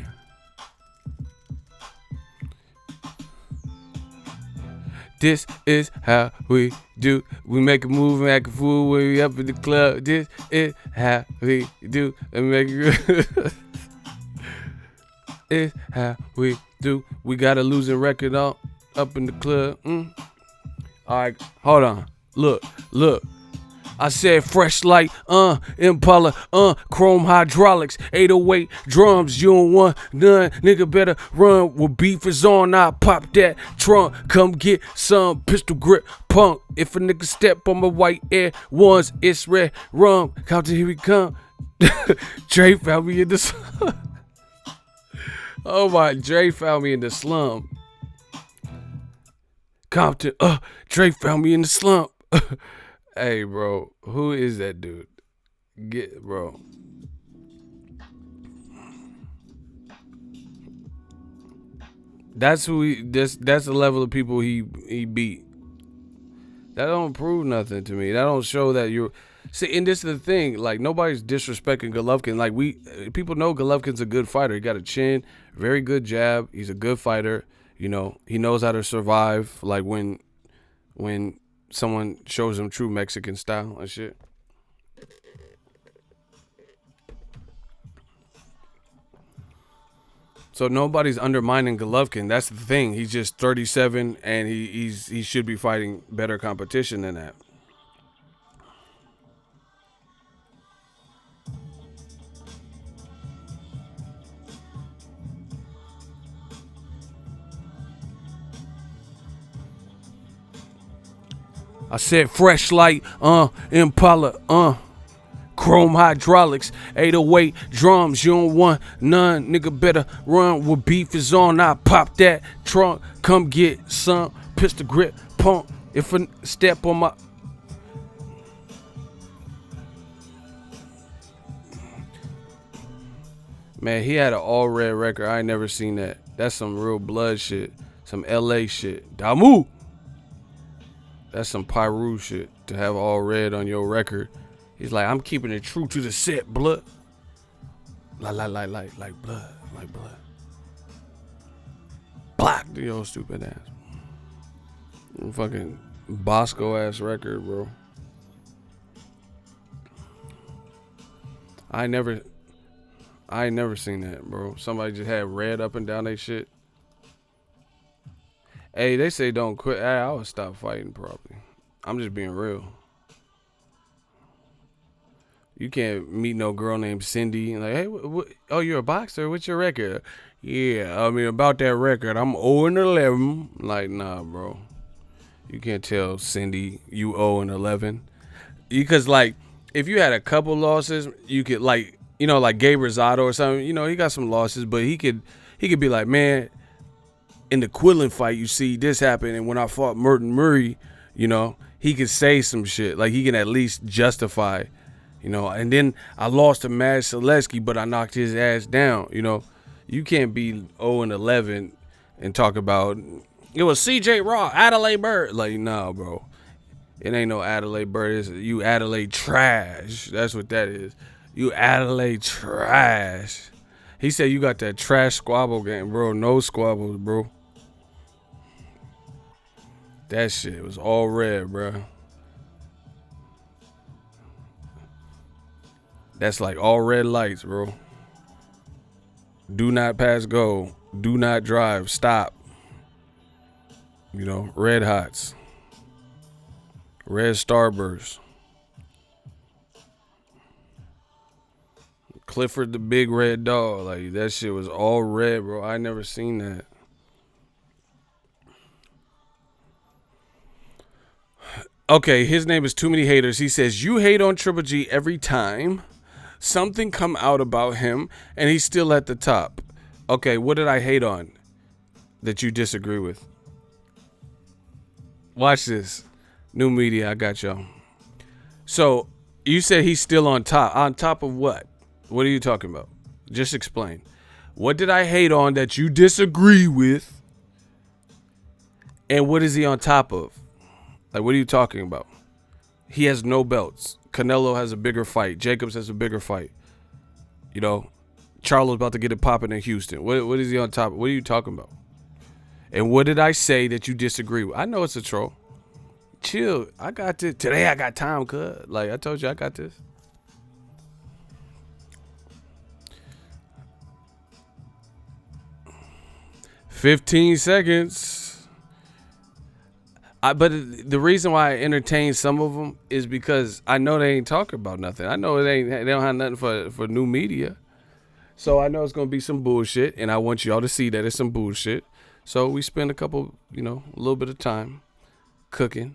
This is how we do. We make a move and act a fool when we up in the club. This is how we do. And make it. It's how we do. We got a losing record up in the club. All right, hold on. Look. I said fresh light, Impala, chrome hydraulics, 808 drums, you don't want none, nigga better run, when beef is on, I pop that trunk, come get some pistol grip punk, if a nigga step on my white Air Ones, it's red rum, Compton, here we come, Dre found me in the slum, oh my, Dre found me in the slum, Compton, Dre found me in the slump. Hey, bro, who is that dude? Bro. That's who that's the level of people he beat. That don't prove nothing to me. That don't show that you're... See, and this is the thing. Like, nobody's disrespecting Golovkin. Like, people know Golovkin's a good fighter. He got a chin, very good jab. He's a good fighter. He knows how to survive. Like, when someone shows him true Mexican style and shit. So nobody's undermining Golovkin. That's the thing. He's just 37, and he should be fighting better competition than that. I said fresh light, Impala, chrome hydraulics, 808 drums, you don't want none, nigga better run when beef is on. I pop that trunk, come get some, pistol grip, pump, if a step on my... Man, he had an all red record. I ain't never seen that. That's some real blood shit, some LA shit. Damu! That's some Pyru shit to have all red on your record. He's like, I'm keeping it true to the set, blood. Like blood, like blood. Black, yo, stupid ass. Fucking Bosco ass record, bro. I ain't never seen that, bro. Somebody just had red up and down they shit. Hey, they say don't quit. I would stop fighting probably. I'm just being real. You can't meet no girl named Cindy. Like, hey, oh, you're a boxer? What's your record? Yeah, I mean, about that record, I'm 0-11. Like, nah, bro. You can't tell Cindy you 0-11. Because, like, if you had a couple losses, you could, like, you know, like Gabe Rosado or something. You know, he got some losses, but he could be like, man, in the Quillen fight, you see this happen, and when I fought Merton Murray, you know, he could say some shit. Like, he can at least justify, you know. And then I lost to Mad Selesky, but I knocked his ass down, you know. You can't be 0-11 and talk about, it was CJ Raw, Adelaide Bird. Like, nah, bro. It ain't no Adelaide Bird. It's you Adelaide trash. That's what that is. You Adelaide trash. He said you got that trash squabble game, bro. No squabbles, bro. That shit was all red, bro. That's like all red lights, bro. Do not pass go. Do not drive. Stop. You know, red hots. Red starburst. Clifford the Big Red Dog. Like, that shit was all red, bro. I never seen that. Okay, his name is Too Many Haters. He says, you hate on Triple G every time something come out about him and he's still at the top. Okay, what did I hate on that you disagree with? Watch this. New media, I got y'all. So, you said he's still on top. On top of what? What are you talking about? Just explain. What did I hate on that you disagree with? And what is he on top of? Like, what are you talking about? He has no belts. Canelo has a bigger fight. Jacobs has a bigger fight. You know, Charlo's about to get it popping in Houston. What is he on top of? What are you talking about? And what did I say that you disagree with? I know it's a troll. Chill. I got this. Today I got time, cuz. Like, I told you I got this. "15 seconds. But the reason why I entertain some of them is because I know they ain't talking about nothing. I know they don't have nothing for new media. So I know it's going to be some bullshit, and I want y'all to see that it's some bullshit. So we spend a little bit of time cooking.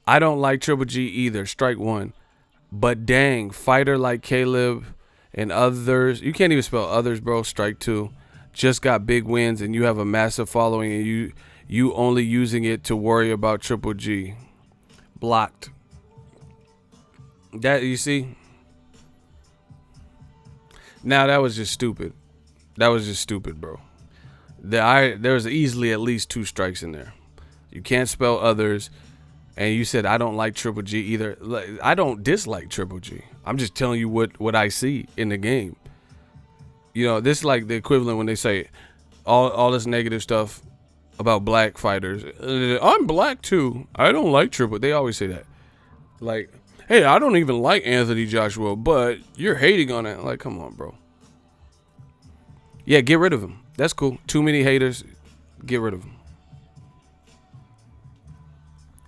I don't like Triple G either, strike one. But dang, fighter like Caleb and others, you can't even spell others, bro, strike two, just got big wins, and you have a massive following, and you only using it to worry about Triple G. Blocked. That, you see? Now, that was just stupid. That was just stupid, bro. There's easily at least 2 strikes in there. You can't spell others, and you said I don't like Triple G either. I don't dislike Triple G. I'm just telling you what I see in the game. You know, this is like the equivalent when they say all this negative stuff about black fighters. I'm black too. I don't like Triple. They always say that. Like, hey, I don't even like Anthony Joshua, but you're hating on it. Like, come on, bro. Yeah, get rid of him. That's cool. Too many haters. Get rid of him.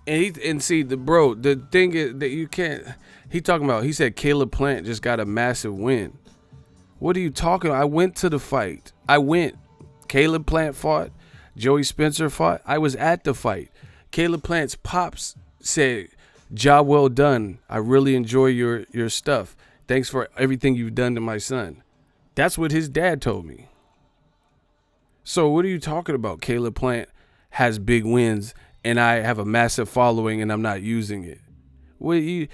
And see the thing is that you can't. He talking about. He said Caleb Plant just got a massive win. What are you talking about? I went to the fight. I went. Caleb Plant fought. Joey Spencer fought. I was at the fight. Caleb Plant's pops said, "Job well done. I really enjoy your stuff. Thanks for everything you've done to my son." That's what his dad told me. So what are you talking about? Caleb Plant has big wins, and I have a massive following, and I'm not using it. Well, you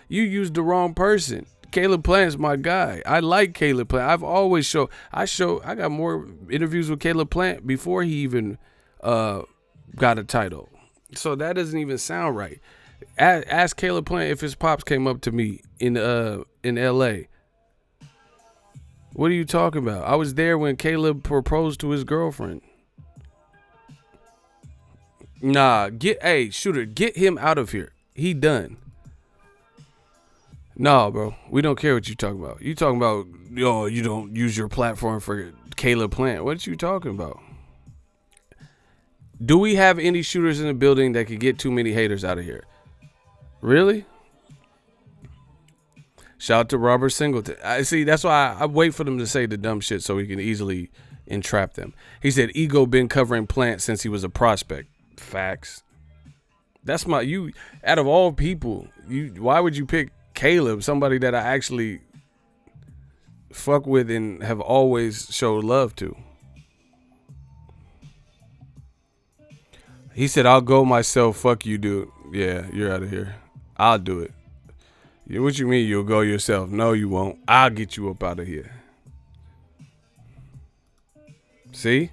used the wrong person. Caleb Plant's my guy. I like Caleb Plant. I've always I got more interviews with Caleb Plant before he even got a title. So that doesn't even sound right. Ask Caleb Plant if his pops came up to me in LA. What are you talking about? I was there when Caleb proposed to his girlfriend. Nah, Shooter, get him out of here. He done. No, bro. We don't care what you talking about. You talking about, you don't use your platform for Caleb Plant. What you talking about? Do we have any shooters in the building that could get too many haters out of here? Really? Shout out to Robert Singleton. I see. That's why I wait for them to say the dumb shit so we can easily entrap them. He said, Ego been covering Plant since he was a prospect. Facts. That's out of all people, why would you pick Caleb, somebody that I actually fuck with and have always showed love to? He said, I'll go myself. Fuck you, dude. Yeah, you're out of here. I'll do it. What you mean you'll go yourself? No, you won't. I'll get you up out of here. See?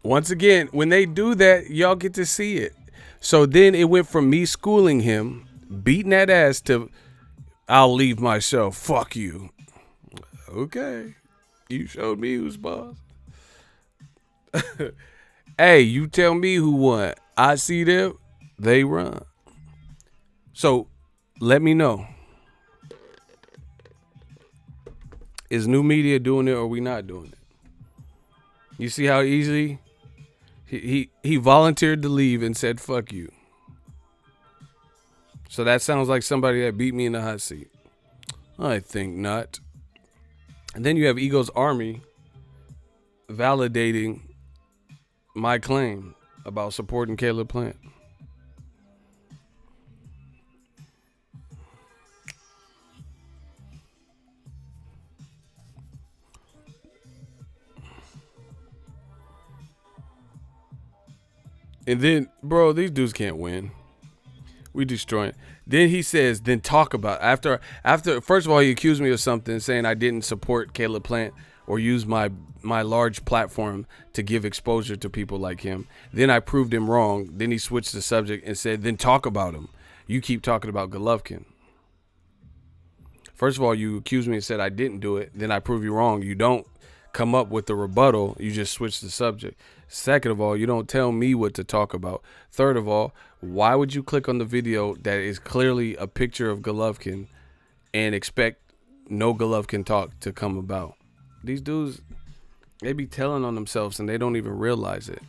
Once again, when they do that, y'all get to see it. So then it went from me schooling him, beating that ass, to I'll leave myself. Fuck you. Okay. You showed me who's boss. Hey, you tell me who won. I see them. They run. So let me know. Is new media doing it or we not doing it? You see how easy he volunteered to leave and said fuck you. So that sounds like somebody that beat me in the hot seat. I think not. And then you have Ego's Army validating my claim about supporting Caleb Plant. And then, bro, these dudes can't win. We destroying. Then he says, then talk about after first of all, he accused me of something, saying I didn't support Caleb Plant or use my large platform to give exposure to people like him. Then I proved him wrong. Then he switched the subject and said, then talk about him. You keep talking about Golovkin. First of all, you accused me and said I didn't do it. Then I prove you wrong. You don't come up with the rebuttal. You just switch the subject. Second of all, you don't tell me what to talk about. Third of all, why would you click on the video that is clearly a picture of Golovkin and expect no Golovkin talk to come about? These dudes, they be telling on themselves and they don't even realize it.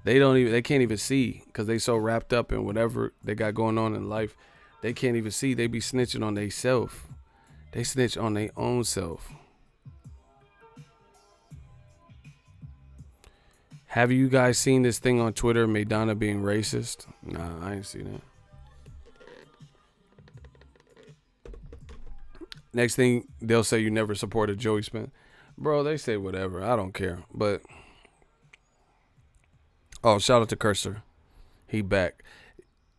They can't even see because they so wrapped up in whatever they got going on in life. They can't even see. They be snitching on they self. They snitch on their own self. Have you guys seen this thing on Twitter, Maidana being racist? Nah, I ain't seen it. Next thing, they'll say you never supported Joey Spence. Bro, they say whatever. I don't care. But, shout out to Cursor. He back.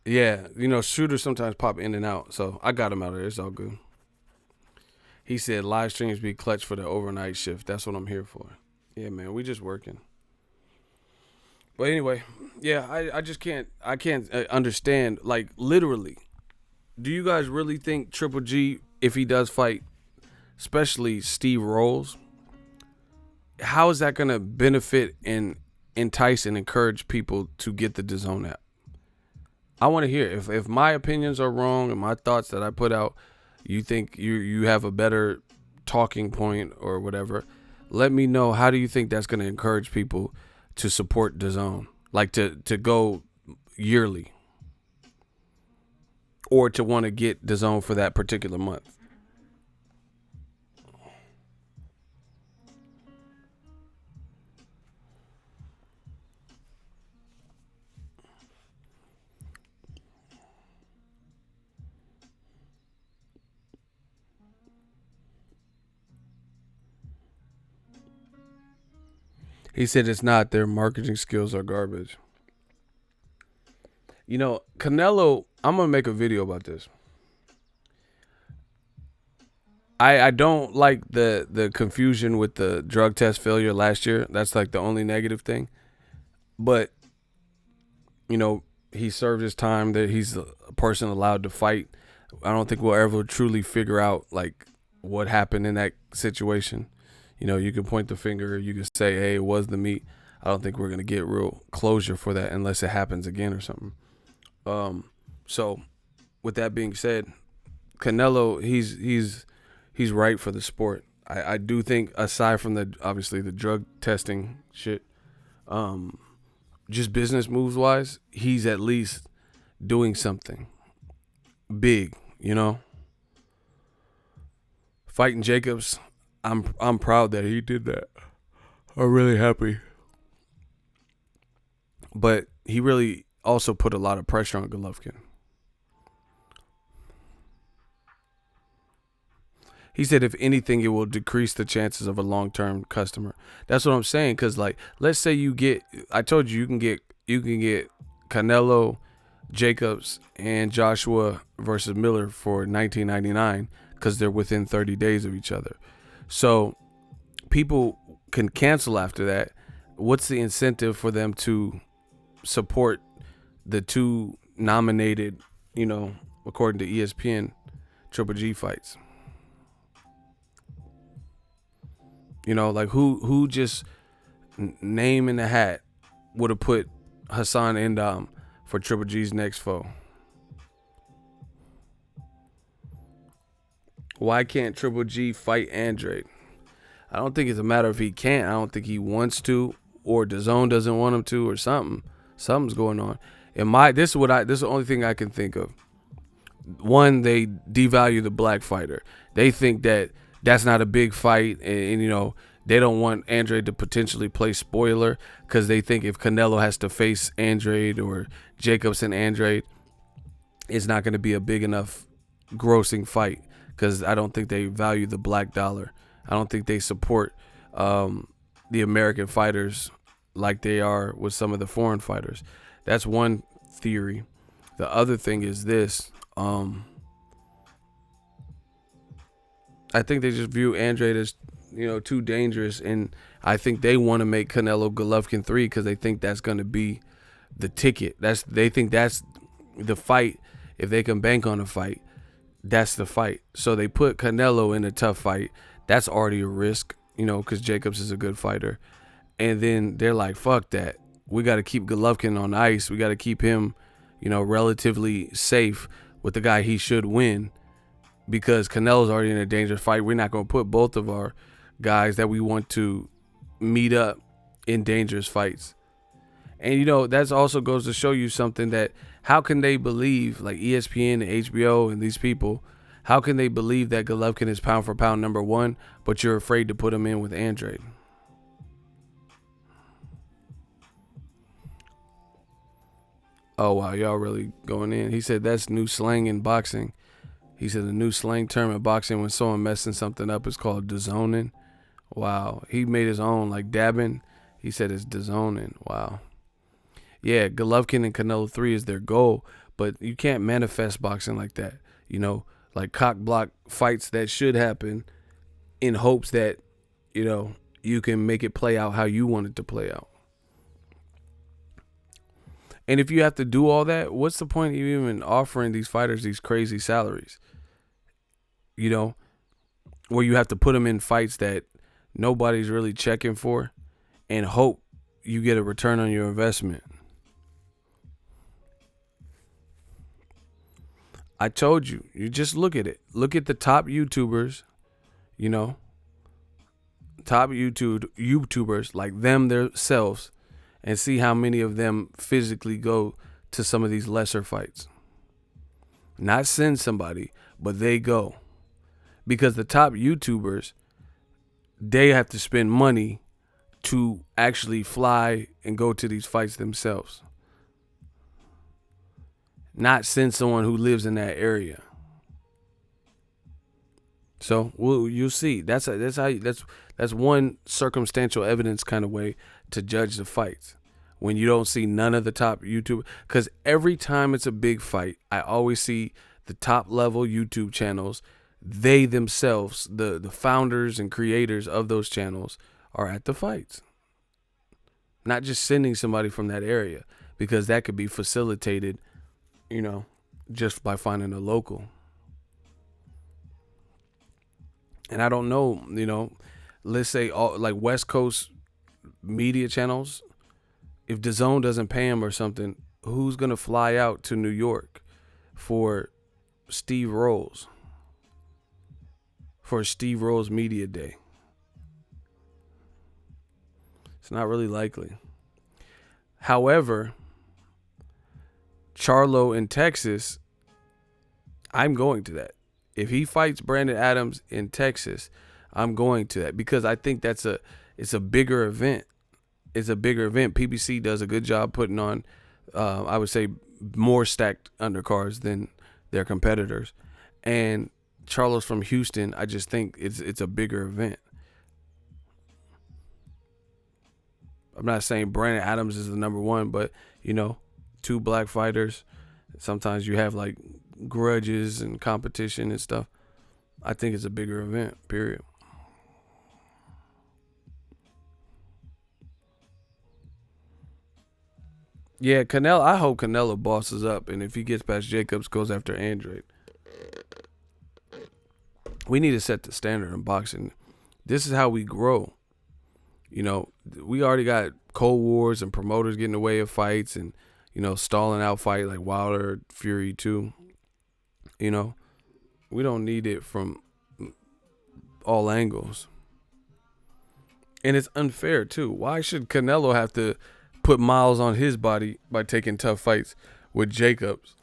Yeah, shooters sometimes pop in and out. So, I got him out of there. It's all good. He said live streams be clutch for the overnight shift. That's what I'm here for. Yeah, man, we just working. But anyway, yeah, I just can't understand, like, literally, do you guys really think Triple G, if he does fight, especially Steve Rolls, how is that going to benefit and entice and encourage people to get the DAZN app? I want to hear if my opinions are wrong and my thoughts that I put out, you think you have a better talking point or whatever, Let me know, how do you think that's going to encourage people to support DAZN, like to go yearly, or to want to get DAZN for that particular month? He said it's not. Their marketing skills are garbage. You know, Canelo, I'm going to make a video about this. I don't like the confusion with the drug test failure last year. That's like the only negative thing. But, you know, he served his time, that he's a person allowed to fight. I don't think we'll ever truly figure out like what happened in that situation. You know, you can point the finger, you can say, hey, it was the meat. I don't think we're going to get real closure for that unless it happens again or something. So with that being said, Canelo, he's right for the sport. I do think, aside from the obviously the drug testing shit, just business moves wise, he's at least doing something big, you know. Fighting Jacobs, I'm proud that he did that. I'm really happy. But he really also put a lot of pressure on Golovkin. He said, if anything, it will decrease the chances of a long-term customer. That's what I'm saying. Cause like, let's say you get, I told you, you can get Canelo, Jacobs, and Joshua versus Miller for $19.99 because they're within 30 days of each other. So people can cancel after that. What's the incentive for them to support the two nominated, you know, according to ESPN, Triple G fights? You know, like who just name in the hat would have put Hassan Endam for Triple G's next foe? Why can't Triple G fight Andrade? I don't think it's a matter of he can't. I don't think he wants to, or DAZN doesn't want him to, or something. Something's going on. This is the only thing I can think of. One, they devalue the black fighter. They think that that's not a big fight, and you know, they don't want Andrade to potentially play spoiler because they think if Canelo has to face Andrade or Jacobs and Andrade, it's not going to be a big enough grossing fight, because I don't think they value the black dollar. I don't think they support the American fighters like they are with some of the foreign fighters. That's one theory. The other thing is this. I think they just view Andrade as, you know, too dangerous, and I think they want to make Canelo Golovkin 3 because they think that's going to be the ticket. They think that's the fight. If they can bank on a fight, that's the fight. So they put Canelo in a tough fight. That's already a risk, you know, because Jacobs is a good fighter. And then they're like, fuck that. We got to keep Golovkin on ice. We got to keep him, you know, relatively safe with the guy he should win, because Canelo's already in a dangerous fight. We're not going to put both of our guys that we want to meet up in dangerous fights. And, you know, that also goes to show you something, that how can they believe, like ESPN and HBO and these people, how can they believe that Golovkin is pound for pound number one, but you're afraid to put him in with Andrade? Oh, wow, y'all really going in. He said that's new slang in boxing. He said the new slang term in boxing when someone messing something up is called DAZNing. Wow. He made his own, like dabbing. He said it's DAZNing. Wow. Yeah, Golovkin and Canelo 3 is their goal, but you can't manifest boxing like that. You know, like cock block fights that should happen in hopes that, you know, you can make it play out how you want it to play out. And if you have to do all that, what's the point of you even offering these fighters these crazy salaries? You know, where you have to put them in fights that nobody's really checking for and hope you get a return on your investment. I told you, you just look at it. Look at the top YouTubers, you know, top YouTubers like them themselves and see how many of them physically go to some of these lesser fights. Not send somebody, but they go. Because the top YouTubers, they have to spend money to actually fly and go to these fights themselves. Not send someone who lives in that area. So you'll see. That's one circumstantial evidence kind of way to judge the fights. When you don't see none of the top YouTube, because every time it's a big fight, I always see the top level YouTube channels. They themselves, the founders and creators of those channels, are at the fights. Not just sending somebody from that area, because that could be facilitated, just by finding a local. And I don't know, let's say all like West Coast media channels, if DAZN doesn't pay him or something, who's going to fly out to New York for Steve Rolls? For Steve Rolls Media Day? It's not really likely. However, Charlo in Texas, I'm going to that. If he fights Brandon Adams in Texas, I'm going to that because I think it's a bigger event. It's a bigger event. PBC does a good job putting on, I would say, more stacked undercards than their competitors. And Charlo's from Houston. I just think it's a bigger event. I'm not saying Brandon Adams is the number one, but, two black fighters. Sometimes you have like grudges and competition and stuff. I think it's a bigger event, period. Yeah, Canelo. I hope Canelo bosses up, and if he gets past Jacobs, goes after Andrade. We need to set the standard in boxing. This is how we grow. We already got Cold Wars and promoters getting in the way of fights, and stalling out fight like Wilder, Fury too. We don't need it from all angles, and it's unfair too. Why should Canelo have to put miles on his body by taking tough fights with Jacobs,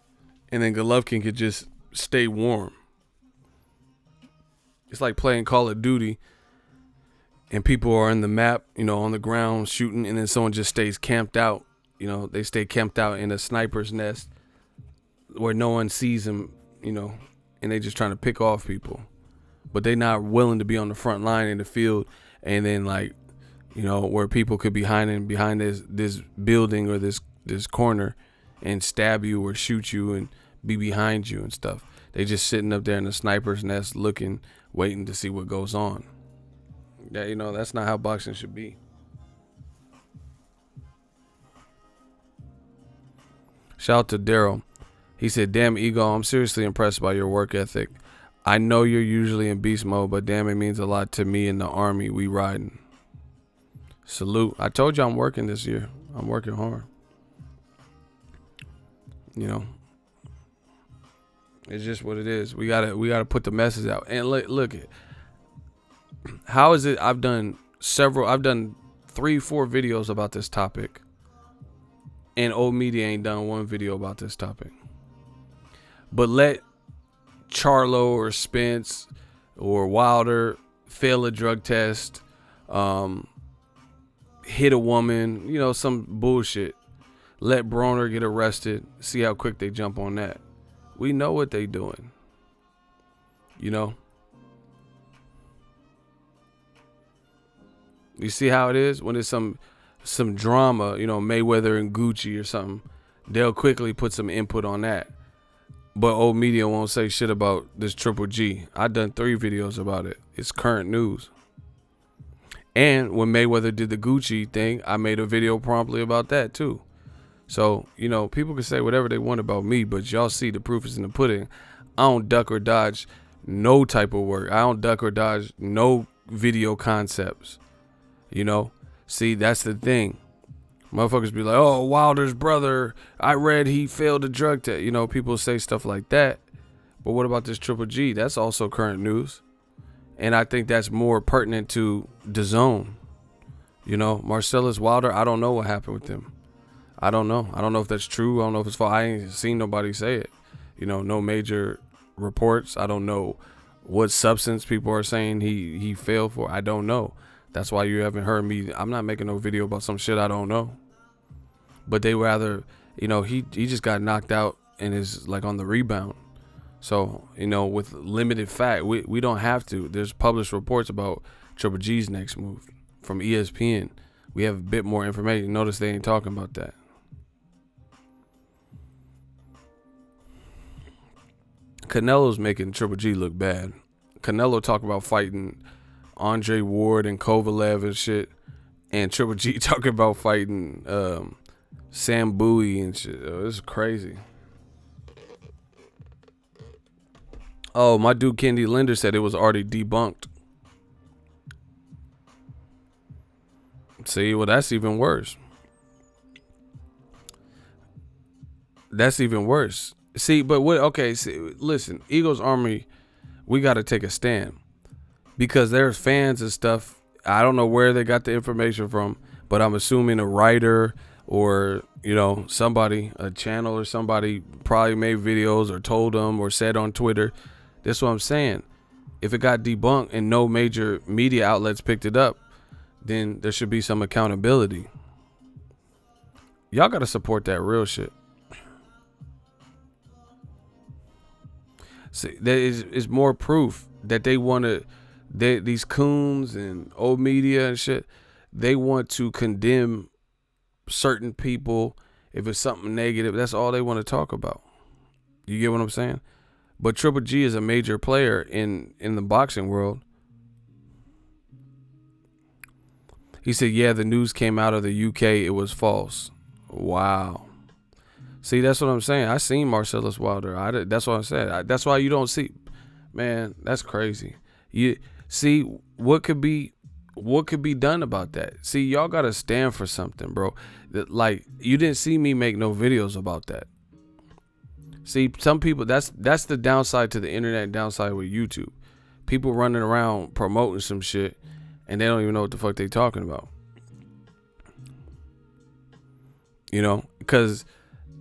and then Golovkin could just stay warm? It's like playing Call of Duty and people are in the map, on the ground shooting, and then someone just stays camped out. They stay camped out in a sniper's nest where no one sees them, and they just trying to pick off people. But they not willing to be on the front line in the field, and then where people could be hiding behind this building or this corner and stab you or shoot you and be behind you and stuff. They just sitting up there in the sniper's nest looking, waiting to see what goes on. Yeah, that's not how boxing should be. Shout out to Daryl. He said, "Damn, Ego, I'm seriously impressed by your work ethic. I know you're usually in beast mode, but damn, it means a lot to me in the Army. We riding." Salute. I told you I'm working this year. I'm working hard. It's just what it is. We gotta put the message out. And look at how is it? I've done 3-4 videos about this topic, and old media ain't done one video about this topic. But let Charlo or Spence or Wilder fail a drug test, hit a woman, some bullshit. Let Broner get arrested. See how quick they jump on that. We know what they doing. You see how it is when it's some drama, Mayweather and Gucci or something. They'll quickly put some input on that. But old media won't say shit about this Triple G. I done 3 videos about it. It's current news. And when Mayweather did the Gucci thing, I made a video promptly about that too. So, people can say whatever they want about me, but y'all see the proof is in the pudding. I don't duck or dodge no type of work. I don't duck or dodge no video concepts. See, that's the thing. Motherfuckers be like, oh, Wilder's brother, I read he failed a drug test. People say stuff like that. But what about this Triple G? That's also current news. And I think that's more pertinent to DAZN. You know, Marcellus Wilder, I don't know what happened with him. I don't know. I don't know if that's true. I don't know if it's false. I ain't seen nobody say it. You know, no major reports. I don't know what substance people are saying he failed for. I don't know. That's why you haven't heard me. I'm not making no video about some shit I don't know. But they rather, you know, he just got knocked out and is like on the rebound. So, you know, with limited fact, we don't have to. There's published reports about Triple G's next move from ESPN. We have a bit more information. Notice they ain't talking about that. Canelo's making Triple G look bad. Canelo talk about fighting Andre Ward and Kovalev and shit, and Triple G talking about fighting Sam Bowie and shit. Oh, this is crazy. Oh, my dude Kendi Linder said it was already debunked. See, well, that's even worse. That's even worse. See, but what? Okay, see, listen, Eagles Army, we got to take a stand because there's fans and stuff. I don't know where they got the information from, but I'm assuming a writer or, you know, somebody, a channel or somebody probably made videos or told them or said on Twitter. That's what I'm saying. If it got debunked and no major media outlets picked it up, then there should be some accountability. Y'all got to support that real shit. See, there is more proof that they want to, these coons and old media and shit, they want to condemn certain people if it's something negative. That's all they want to talk about. You get what I'm saying? But Triple G is a major player in the boxing world. He said, yeah, the news came out of the UK. It was false. Wow. See, that's what I'm saying. I seen Marcellus Wilder. That's what I said. That's why you don't see. Man, that's crazy. You see what could be done about that. See, y'all got to stand for something, bro. Like, you didn't see me make no videos about that. See, some people, that's the downside to the internet, downside with YouTube. People running around promoting some shit and they don't even know what the fuck they talking about. You know, because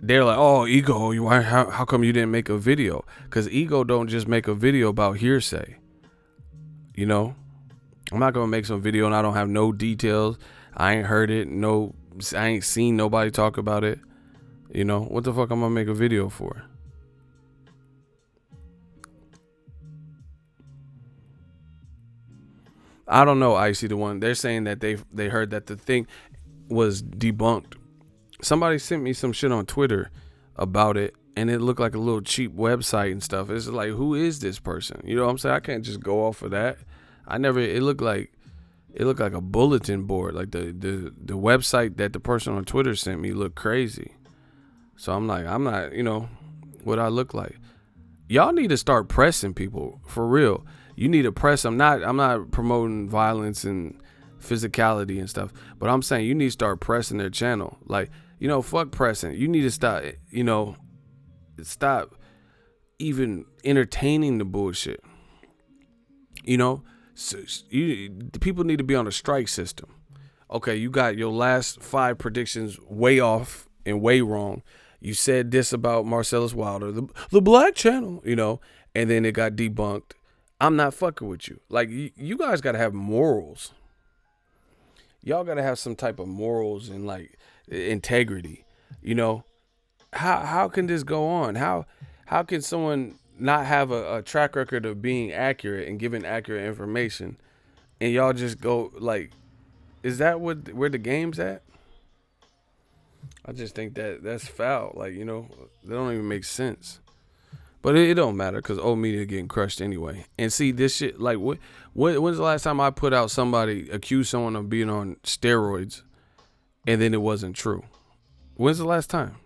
they're like, oh, Ego, how come you didn't make a video? Because Ego don't just make a video about hearsay. You know, I'm not going to make some video and I don't have no details. I ain't heard it. No, I ain't seen nobody talk about it. You know, what the fuck I'm going to make a video for? I don't know, Icy the One. They're saying that they heard that the thing was debunked. Somebody sent me some shit on Twitter about it, and it looked like a little cheap website and stuff. It's like, who is this person? You know what I'm saying? I can't just go off of that. It looked like a bulletin board. Like the website that the person on Twitter sent me looked crazy. So I'm like, I'm not, you know, what I look like. Y'all need to start pressing people for real. You need to press. I'm not promoting violence and physicality and stuff, but I'm saying you need to start pressing their channel. Like, you know, fuck pressing. You need to stop, you know, stop even entertaining the bullshit. You know, people need to be on a strike system. Okay, you got your last 5 predictions way off and way wrong. You said this about Marcellus Wilder, the black channel, you know, and then it got debunked. I'm not fucking with you. Like, you guys got to have morals. Y'all got to have some type of morals and, like, integrity. You know, how can this go on? How can someone not have a track record of being accurate and giving accurate information, and y'all just go, like, is that where the game's at? I just think that's foul. Like, you know, that don't even make sense. But it don't matter because old media getting crushed anyway. And see, this shit, like, when's the last time I put out somebody accused someone of being on steroids and then it wasn't true? When's the last time?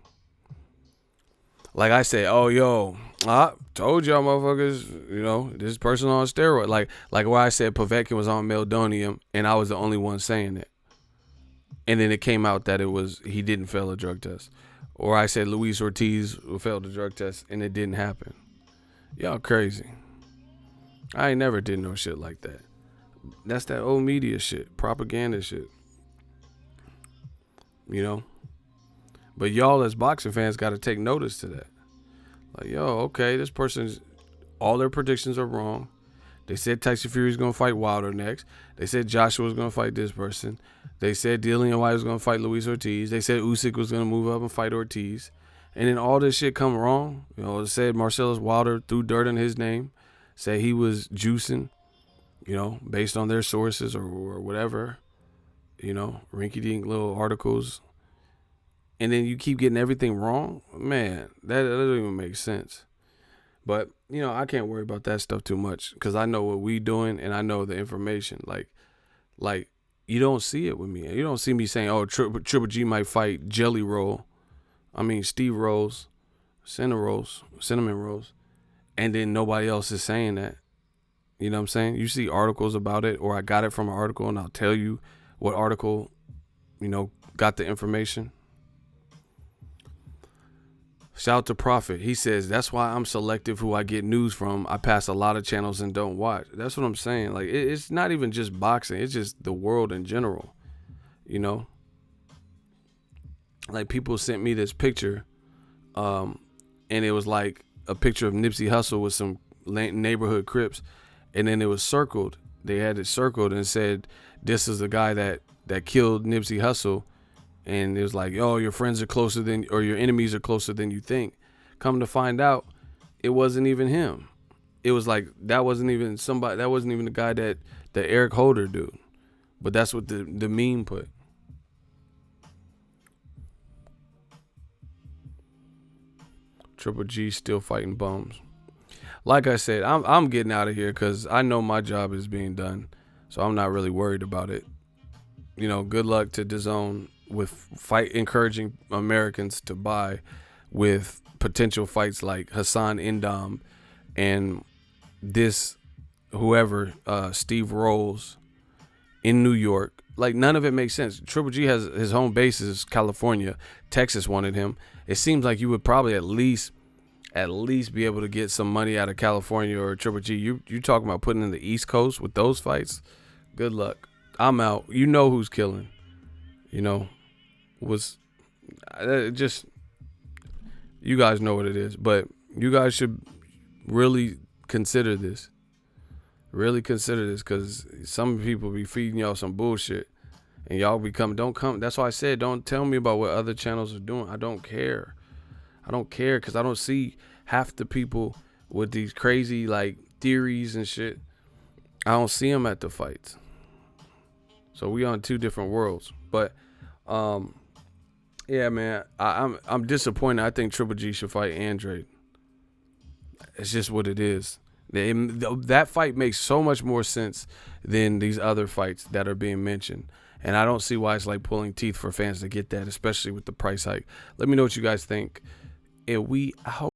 Like I said, oh, yo, I told y'all motherfuckers, you know, this person on steroid. Like where I said Povetkin was on meldonium and I was the only one saying it. And then it came out that he didn't fail a drug test. Or I said Luis Ortiz failed the drug test and it didn't happen. Y'all crazy. I ain't never did no shit like that. That's that old media shit, propaganda shit. You know? But y'all as boxing fans got to take notice to that. Like, yo, okay, this person's, all their predictions are wrong. They said Tyson Fury's going to fight Wilder next. They said Joshua's going to fight this person. They said Dillian White was going to fight Luis Ortiz. They said Usyk was going to move up and fight Ortiz. And then all this shit come wrong. You know, it said Marcellus Wilder threw dirt on his name. Said he was juicing, you know, based on their sources or whatever. You know, rinky-dink little articles. And then you keep getting everything wrong. Man, that doesn't even make sense. But, you know, I can't worry about that stuff too much because I know what we doing and I know the information. Like you don't see it with me. You don't see me saying, oh, Triple G might fight Jelly Roll. I mean, Steve Rolls, Cinnamon Rolls. And then nobody else is saying that. You know what I'm saying? You see articles about it, or I got it from an article and I'll tell you what article, you know, got the information. Shout out to Prophet. He says, that's why I'm selective who I get news from. I pass a lot of channels and don't watch. That's what I'm saying. Like, it's not even just boxing. It's just the world in general. You know? Like, people sent me this picture. And it was like a picture of Nipsey Hussle with some neighborhood Crips. And then it was circled. They had it circled and said, this is the guy that killed Nipsey Hussle. And it was like, oh, your friends are closer than, or your enemies are closer than you think. Come to find out, it wasn't even him. It was like, that wasn't even the guy that Eric Holder dude. But that's what the meme put. Triple G still fighting bums. Like I said, I'm getting out of here because I know my job is being done. So I'm not really worried about it. You know, good luck to DAZN with encouraging Americans to buy with potential fights like Hassan Indam and this whoever, Steve Rolls in New York. Like, none of it makes sense. Triple G has his home base is California. Texas wanted him. It seems like you would probably at least be able to get some money out of California or Triple G. You talking about putting in the East Coast with those fights? Good luck. I'm out. You know who's killing. You know, just, you guys know what it is, but you guys should really consider this. Really consider this, because some people be feeding y'all some bullshit and y'all don't come. That's why I said, don't tell me about what other channels are doing. I don't care. Because I don't see half the people with these crazy like theories and shit. I don't see them at the fights. So we on two different worlds. But yeah, man, I'm disappointed. I think Triple G should fight Andrade. It's just what it is. That fight makes so much more sense than these other fights that are being mentioned. And I don't see why it's like pulling teeth for fans to get that, especially with the price hike. Let me know what you guys think. And we out.